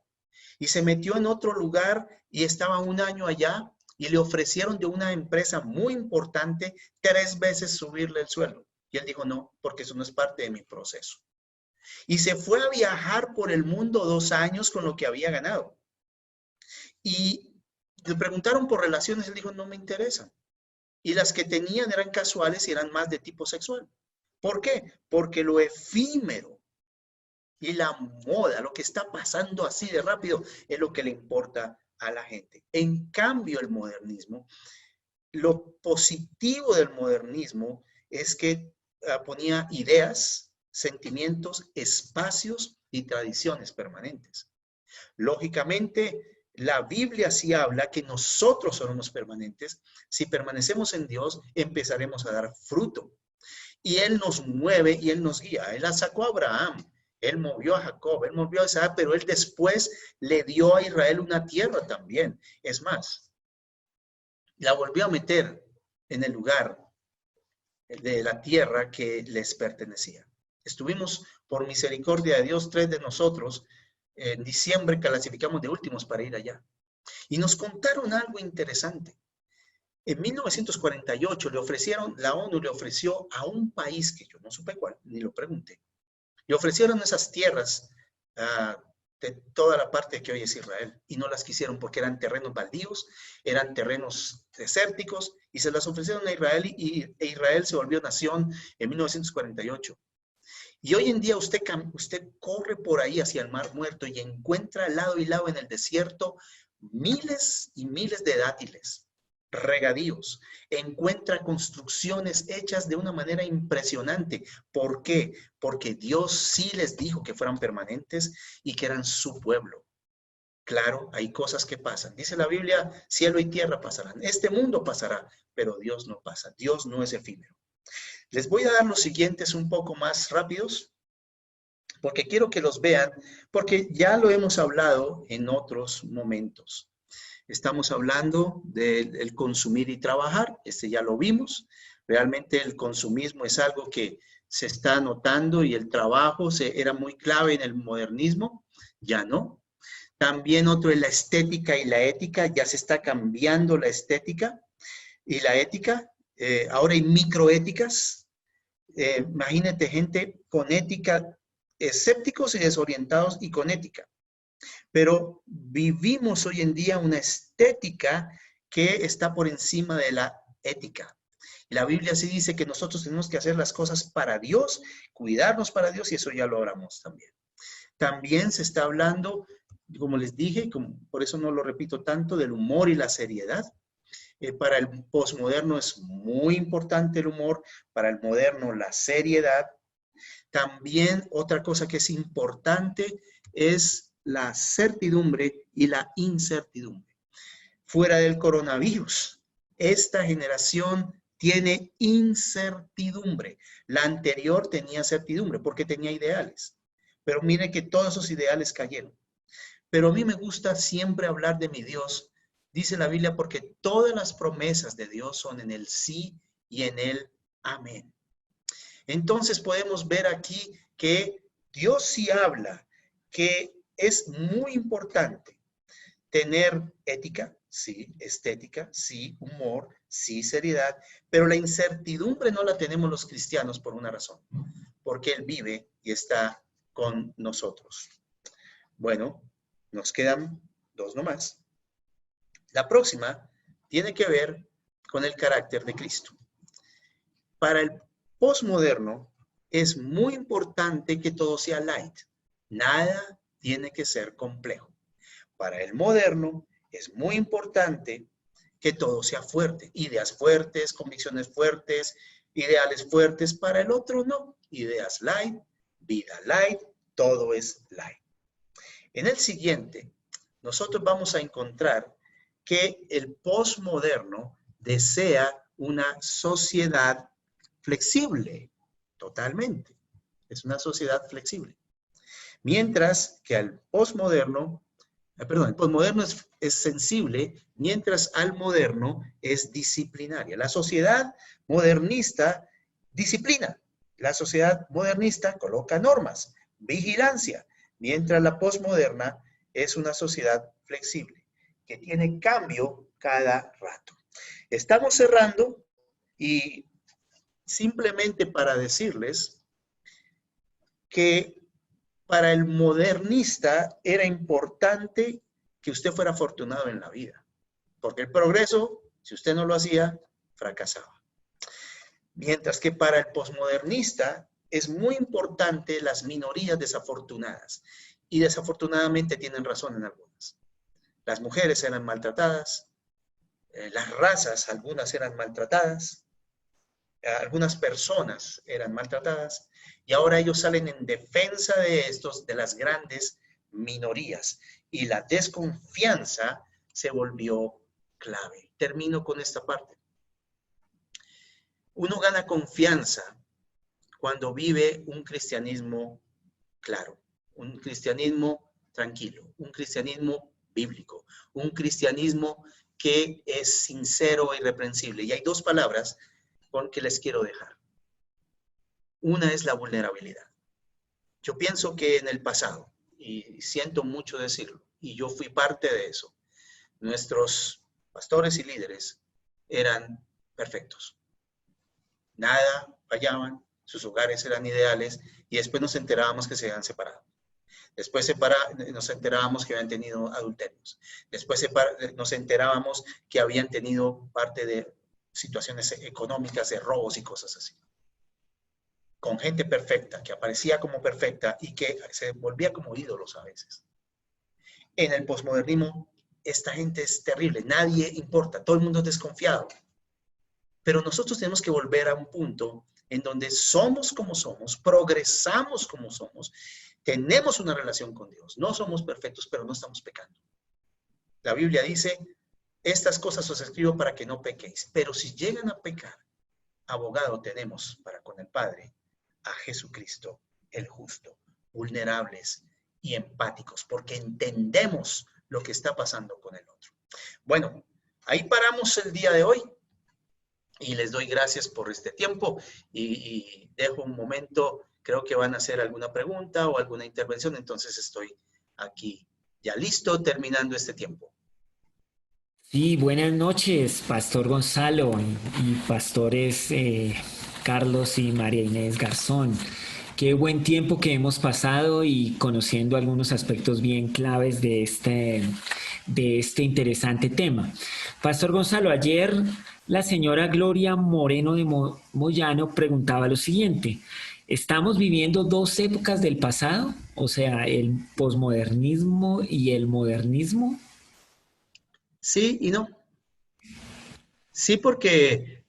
Y se metió en otro lugar y estaba un año allá y le ofrecieron de una empresa muy importante 3 veces subirle el sueldo. Y él dijo, no, porque eso no es parte de mi proceso. Y se fue a viajar por el mundo 2 años con lo que había ganado. Y le preguntaron por relaciones, él dijo, no me interesan. Y las que tenían eran casuales y eran más de tipo sexual. ¿Por qué? Porque lo efímero y la moda, lo que está pasando así de rápido, es lo que le importa a la gente. En cambio, el modernismo, lo positivo del modernismo es que ponía ideas, sentimientos, espacios y tradiciones permanentes. Lógicamente, la Biblia sí habla que nosotros somos permanentes. Si permanecemos en Dios, empezaremos a dar fruto. Y Él nos mueve y Él nos guía. Él la sacó a Abraham, Él movió a Jacob, Él movió a Isaac, pero Él después le dio a Israel una tierra también. Es más, la volvió a meter en el lugar de la tierra que les pertenecía. Estuvimos, por misericordia de Dios, 3 de nosotros, en diciembre clasificamos de últimos para ir allá. Y nos contaron algo interesante. En 1948 la ONU le ofreció a un país que yo no supe cuál, ni lo pregunté. Le ofrecieron esas tierras de toda la parte que hoy es Israel y no las quisieron porque eran terrenos baldíos, eran terrenos desérticos y se las ofrecieron a Israel e Israel se volvió nación en 1948. Y hoy en día usted corre por ahí hacia el Mar Muerto y encuentra lado y lado en el desierto miles y miles de dátiles, regadíos. Encuentra construcciones hechas de una manera impresionante. ¿Por qué? Porque Dios sí les dijo que fueran permanentes y que eran su pueblo. Claro, hay cosas que pasan. Dice la Biblia, cielo y tierra pasarán. Este mundo pasará, pero Dios no pasa. Dios no es efímero. Les voy a dar los siguientes un poco más rápidos, porque quiero que los vean, porque ya lo hemos hablado en otros momentos. Estamos hablando del consumir y trabajar, ya lo vimos. Realmente el consumismo es algo que se está notando y el trabajo era muy clave en el modernismo, ya no. También otro es la estética y la ética, ya se está cambiando la estética y la ética. Ahora hay microéticas. Imagínate gente con ética, escépticos y desorientados y con ética. Pero vivimos hoy en día una estética que está por encima de la ética. La Biblia sí dice que nosotros tenemos que hacer las cosas para Dios, cuidarnos para Dios, y eso ya lo hablamos también. También se está hablando, como les dije, por eso no lo repito tanto, del humor y la seriedad. Para el posmoderno es muy importante el humor, para el moderno la seriedad. También otra cosa que es importante es la certidumbre y la incertidumbre. Fuera del coronavirus, esta generación tiene incertidumbre. La anterior tenía certidumbre porque tenía ideales. Pero mire que todos esos ideales cayeron. Pero a mí me gusta siempre hablar de mi Dios. Dice la Biblia, porque todas las promesas de Dios son en el sí y en el amén. Entonces podemos ver aquí que Dios sí habla, que es muy importante tener ética, sí, estética, sí, humor, sí, seriedad, pero la incertidumbre no la tenemos los cristianos por una razón, porque Él vive y está con nosotros. Bueno, nos quedan dos nomás. La próxima tiene que ver con el carácter de Cristo. Para el posmoderno es muy importante que todo sea light. Nada tiene que ser complejo. Para el moderno es muy importante que todo sea fuerte. Ideas fuertes, convicciones fuertes, ideales fuertes. Para el otro no. Ideas light, vida light, todo es light. En el siguiente, nosotros vamos a encontrar que el posmoderno desea una sociedad flexible, totalmente. Es una sociedad flexible. Mientras que al posmoderno, el posmoderno es sensible, mientras al moderno es disciplinaria. La sociedad modernista disciplina. La sociedad modernista coloca normas, vigilancia, mientras la posmoderna es una sociedad flexible, que tiene cambio cada rato. Estamos cerrando y simplemente para decirles que para el modernista era importante que usted fuera afortunado en la vida, porque el progreso, si usted no lo hacía, fracasaba. Mientras que para el posmodernista es muy importante las minorías desafortunadas, y desafortunadamente tienen razón en algunas. Las mujeres eran maltratadas, las razas, algunas eran maltratadas, algunas personas eran maltratadas, y ahora ellos salen en defensa de las grandes minorías, y la desconfianza se volvió clave. Termino con esta parte. Uno gana confianza cuando vive un cristianismo claro, un cristianismo tranquilo, un cristianismo bíblico, un cristianismo que es sincero e irreprensible. Y hay dos palabras con que les quiero dejar. Una es la vulnerabilidad. Yo pienso que en el pasado, y siento mucho decirlo, y yo fui parte de eso, nuestros pastores y líderes eran perfectos. Nada fallaban, sus hogares eran ideales y después nos enterábamos que se habían separado. Después nos enterábamos que habían tenido adulterios. Después nos enterábamos que habían tenido parte de situaciones económicas, de robos y cosas así. Con gente perfecta, que aparecía como perfecta y que se volvía como ídolos a veces. En el posmodernismo, esta gente es terrible, nadie importa, todo el mundo es desconfiado. Pero nosotros tenemos que volver a un punto en donde somos como somos, progresamos como somos, tenemos una relación con Dios. No somos perfectos, pero no estamos pecando. La Biblia dice, estas cosas os escribo para que no pequéis. Pero si llegan a pecar, abogado tenemos para con el Padre, a Jesucristo, el justo, vulnerables y empáticos, porque entendemos lo que está pasando con el otro. Bueno, ahí paramos el día de hoy. Y les doy gracias por este tiempo y dejo un momento, creo que van a hacer alguna pregunta o alguna intervención, entonces estoy aquí ya listo terminando este tiempo. Sí, buenas noches, Pastor Gonzalo y pastores Carlos y María Inés Garzón. Qué buen tiempo que hemos pasado y conociendo algunos aspectos bien claves de este interesante tema. Pastor Gonzalo, ayer la señora Gloria Moreno de Moyano preguntaba lo siguiente: ¿estamos viviendo dos épocas del pasado? O sea, el posmodernismo y el modernismo. Sí y no. Sí, porque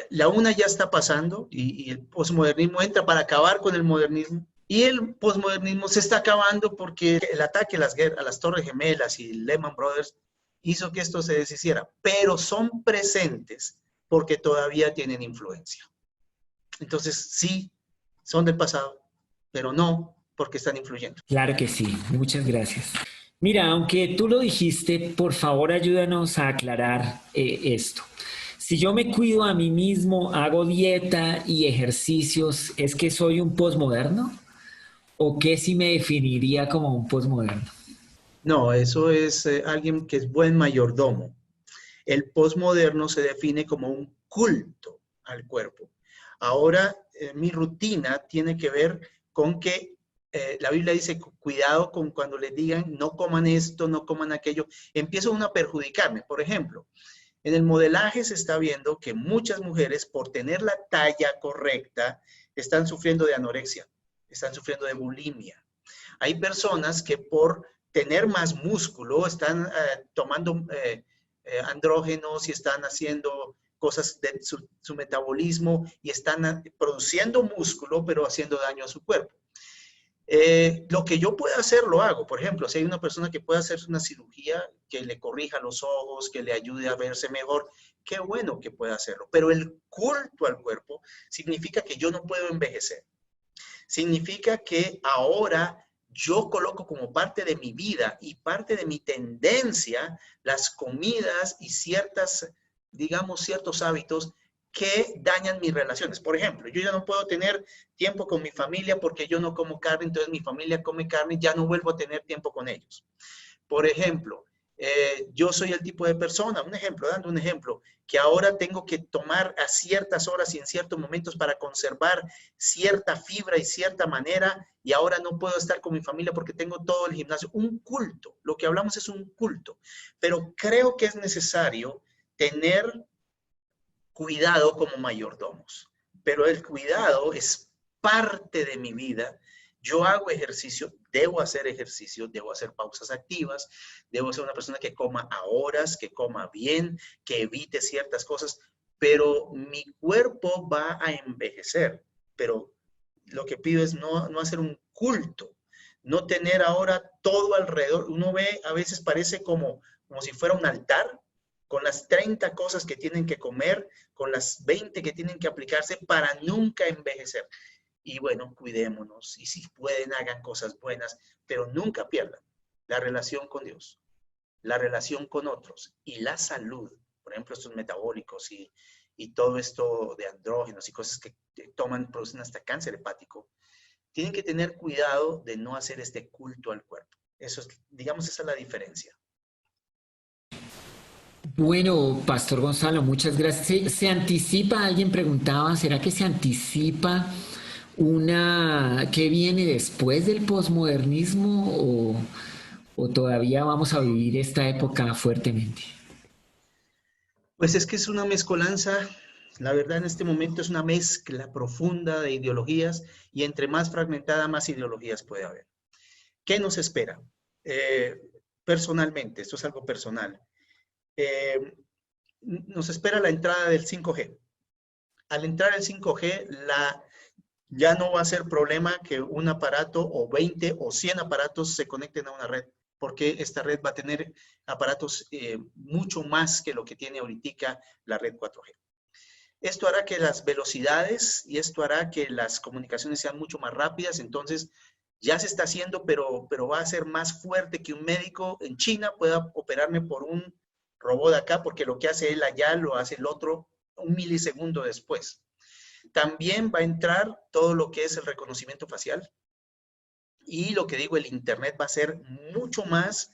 la una ya está pasando y el posmodernismo entra para acabar con el modernismo. Y el posmodernismo se está acabando porque el ataque a las Torres Gemelas y Lehman Brothers hizo que esto se deshiciera. Pero son presentes porque todavía tienen influencia. Entonces, sí, son del pasado, pero no porque están influyendo. Claro que sí, muchas gracias. Mira, aunque tú lo dijiste, por favor ayúdanos a aclarar esto. Si yo me cuido a mí mismo, hago dieta y ejercicios, ¿es que soy un posmoderno? ¿O qué si me definiría como un posmoderno? No, eso es alguien que es buen mayordomo. El posmoderno se define como un culto al cuerpo. Ahora, mi rutina tiene que ver con que la Biblia dice, cuidado con cuando les digan, no coman esto, no coman aquello. Empieza uno a perjudicarme. Por ejemplo, en el modelaje se está viendo que muchas mujeres, por tener la talla correcta, están sufriendo de anorexia, están sufriendo de bulimia. Hay personas que por tener más músculo están tomando andrógenos y están haciendo cosas de su metabolismo y están produciendo músculo, pero haciendo daño a su cuerpo. Lo que yo pueda hacer, lo hago. Por ejemplo, si hay una persona que puede hacerse una cirugía que le corrija los ojos, que le ayude a verse mejor, qué bueno que pueda hacerlo. Pero el culto al cuerpo significa que yo no puedo envejecer. Significa que ahora yo coloco como parte de mi vida y parte de mi tendencia las comidas y ciertos hábitos que dañan mis relaciones. Por ejemplo, yo ya no puedo tener tiempo con mi familia porque yo no como carne, entonces mi familia come carne y ya no vuelvo a tener tiempo con ellos. Por ejemplo, yo soy el tipo de persona, dando un ejemplo, que ahora tengo que tomar a ciertas horas y en ciertos momentos para conservar cierta fibra y cierta manera, y ahora no puedo estar con mi familia porque tengo todo el gimnasio. Un culto, lo que hablamos es un culto, pero creo que es necesario tener cuidado como mayordomos, pero el cuidado es parte de mi vida. Yo hago ejercicio, debo hacer pausas activas, debo ser una persona que coma a horas, que coma bien, que evite ciertas cosas, pero mi cuerpo va a envejecer. Pero lo que pido es no hacer un culto, no tener ahora todo alrededor. Uno ve, a veces parece como si fuera un altar, con las 30 cosas que tienen que comer, con las 20 que tienen que aplicarse para nunca envejecer. Y bueno, cuidémonos y si pueden hagan cosas buenas, pero nunca pierdan la relación con Dios, la relación con otros y la salud. Por ejemplo, estos metabólicos y todo esto de andrógenos y cosas que producen hasta cáncer hepático. Tienen que tener cuidado de no hacer este culto al cuerpo. Eso es, digamos, esa es la diferencia. Bueno, Pastor Gonzalo, muchas gracias. ¿Se anticipa, alguien preguntaba, ¿será que se anticipa qué viene después del posmodernismo o todavía vamos a vivir esta época fuertemente? Pues es que es una mezcolanza, la verdad en este momento es una mezcla profunda de ideologías y entre más fragmentada, más ideologías puede haber. ¿Qué nos espera? Personalmente, esto es algo personal. Nos espera la entrada del 5G. Al entrar el 5G, ya no va a ser problema que un aparato o 20 o 100 aparatos se conecten a una red, porque esta red va a tener aparatos mucho más que lo que tiene ahorita la red 4G. Esto hará que las velocidades y esto hará que las comunicaciones sean mucho más rápidas, entonces ya se está haciendo, pero va a ser más fuerte que un médico en China pueda operarme por un robot de acá, porque lo que hace él allá lo hace el otro un milisegundo después. También va a entrar todo lo que es el reconocimiento facial y lo que digo, el Internet va a ser mucho más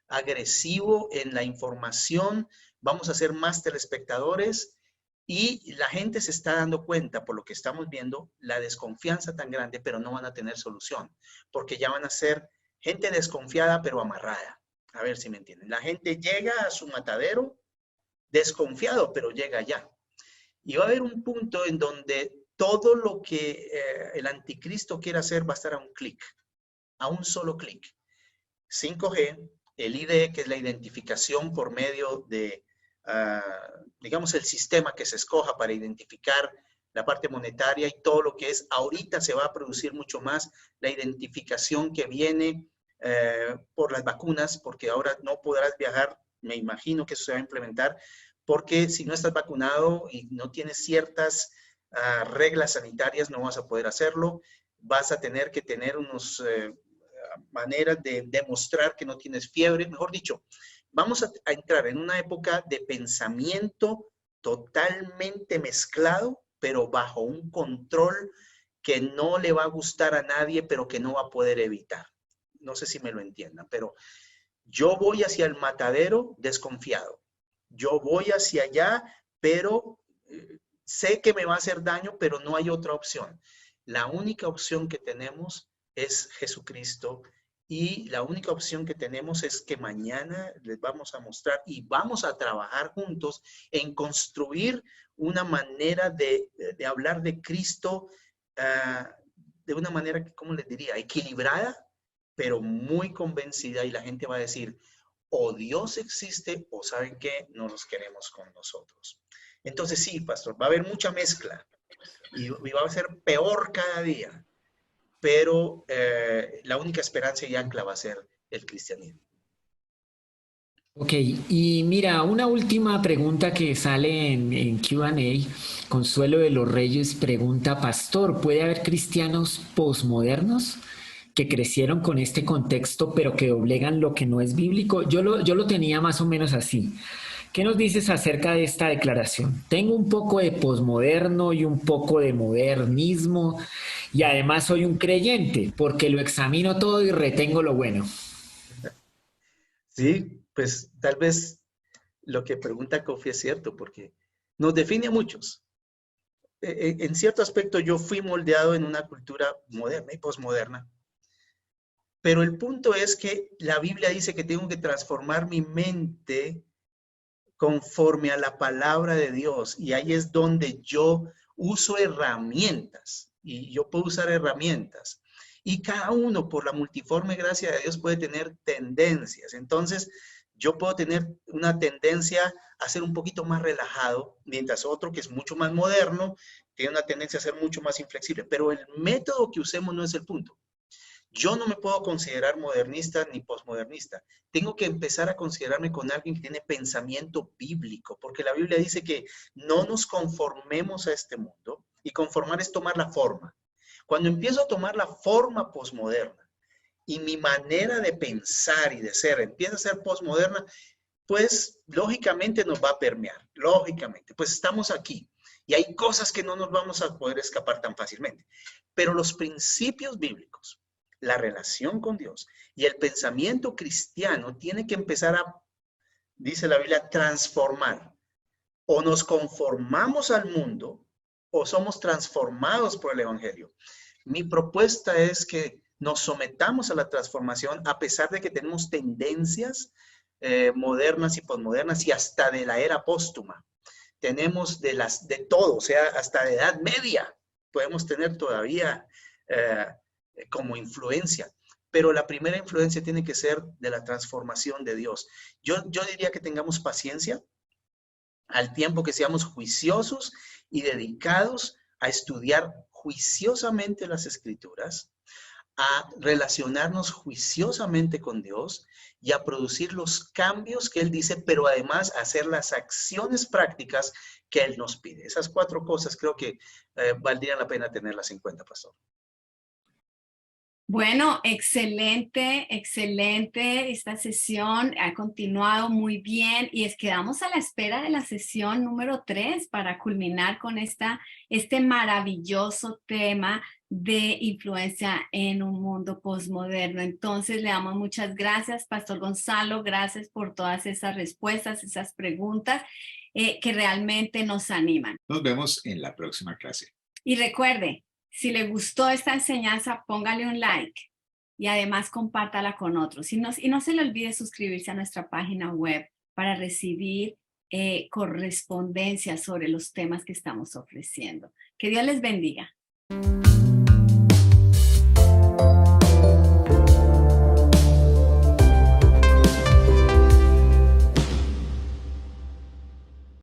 agresivo en la información, vamos a ser más telespectadores y la gente se está dando cuenta, por lo que estamos viendo, la desconfianza tan grande, pero no van a tener solución, porque ya van a ser gente desconfiada, pero amarrada. A ver si me entienden. La gente llega a su matadero desconfiado, pero llega allá. Y va a haber un punto en donde todo lo que el anticristo quiere hacer va a estar a un clic, a un solo clic. 5G, el ID, que es la identificación por medio de, digamos, el sistema que se escoja para identificar la parte monetaria y todo lo que es, ahorita se va a producir mucho más la identificación que viene por las vacunas, porque ahora no podrás viajar, me imagino que eso se va a implementar, porque si no estás vacunado y no tienes ciertas reglas sanitarias, no vas a poder hacerlo. Vas a tener que tener unas maneras de demostrar que no tienes fiebre. Mejor dicho, vamos a entrar en una época de pensamiento totalmente mezclado, pero bajo un control que no le va a gustar a nadie, pero que no va a poder evitar. No sé si me lo entiendan, pero yo voy hacia el matadero desconfiado. Yo voy hacia allá, pero sé que me va a hacer daño, pero no hay otra opción. La única opción que tenemos es Jesucristo y la única opción que tenemos es que mañana les vamos a mostrar y vamos a trabajar juntos en construir una manera de hablar de Cristo de una manera, ¿cómo les diría? Equilibrada, pero muy convencida y la gente va a decir, o Dios existe o saben que no los queremos con nosotros. Entonces sí, pastor, va a haber mucha mezcla y va a ser peor cada día, pero la única esperanza y ancla va a ser el cristianismo. Ok, y mira, una última pregunta que sale en Q&A. Consuelo de los Reyes pregunta, Pastor, ¿puede haber cristianos posmodernos que crecieron con este contexto pero que doblegan lo que no es bíblico? Yo lo tenía más o menos así. ¿Qué nos dices acerca de esta declaración? Tengo un poco de posmoderno y un poco de modernismo y además soy un creyente porque lo examino todo y retengo lo bueno. Sí, pues tal vez lo que pregunta Kofi es cierto porque nos define a muchos. En cierto aspecto yo fui moldeado en una cultura moderna y posmoderna. Pero el punto es que la Biblia dice que tengo que transformar mi mente conforme a la palabra de Dios. Y ahí es donde yo uso herramientas. Y yo puedo usar herramientas. Y cada uno, por la multiforme gracia de Dios, puede tener tendencias. Entonces, yo puedo tener una tendencia a ser un poquito más relajado, mientras otro que es mucho más moderno, tiene una tendencia a ser mucho más inflexible. Pero el método que usemos no es el punto. Yo no me puedo considerar modernista ni posmodernista. Tengo que empezar a considerarme con alguien que tiene pensamiento bíblico, porque la Biblia dice que no nos conformemos a este mundo, y conformar es tomar la forma. Cuando empiezo a tomar la forma posmoderna y mi manera de pensar y de ser empieza a ser posmoderna, pues lógicamente nos va a permear, lógicamente. Pues estamos aquí y hay cosas que no nos vamos a poder escapar tan fácilmente. Pero los principios bíblicos, la relación con Dios y el pensamiento cristiano tiene que empezar dice la Biblia, transformar. O nos conformamos al mundo o somos transformados por el Evangelio. Mi propuesta es que nos sometamos a la transformación a pesar de que tenemos tendencias modernas y posmodernas y hasta de la era póstuma. Tenemos de todo, o sea, hasta de edad media podemos tener todavía como influencia. Pero la primera influencia tiene que ser de la transformación de Dios. Yo diría que tengamos paciencia, al tiempo que seamos juiciosos y dedicados a estudiar juiciosamente las Escrituras, a relacionarnos juiciosamente con Dios y a producir los cambios que Él dice, pero además a hacer las acciones prácticas que Él nos pide. Esas 4 cosas creo que valdría la pena tenerlas en cuenta, pastor. Bueno, excelente, excelente. Esta sesión ha continuado muy bien y quedamos a la espera de la sesión número 3 para culminar con este maravilloso tema de influencia en un mundo posmoderno. Entonces, le damos muchas gracias, Pastor Gonzalo. Gracias por todas esas respuestas, esas preguntas que realmente nos animan. Nos vemos en la próxima clase. Y recuerde, si le gustó esta enseñanza, póngale un like y además compártala con otros. Y no se le olvide suscribirse a nuestra página web para recibir correspondencia sobre los temas que estamos ofreciendo. Que Dios les bendiga.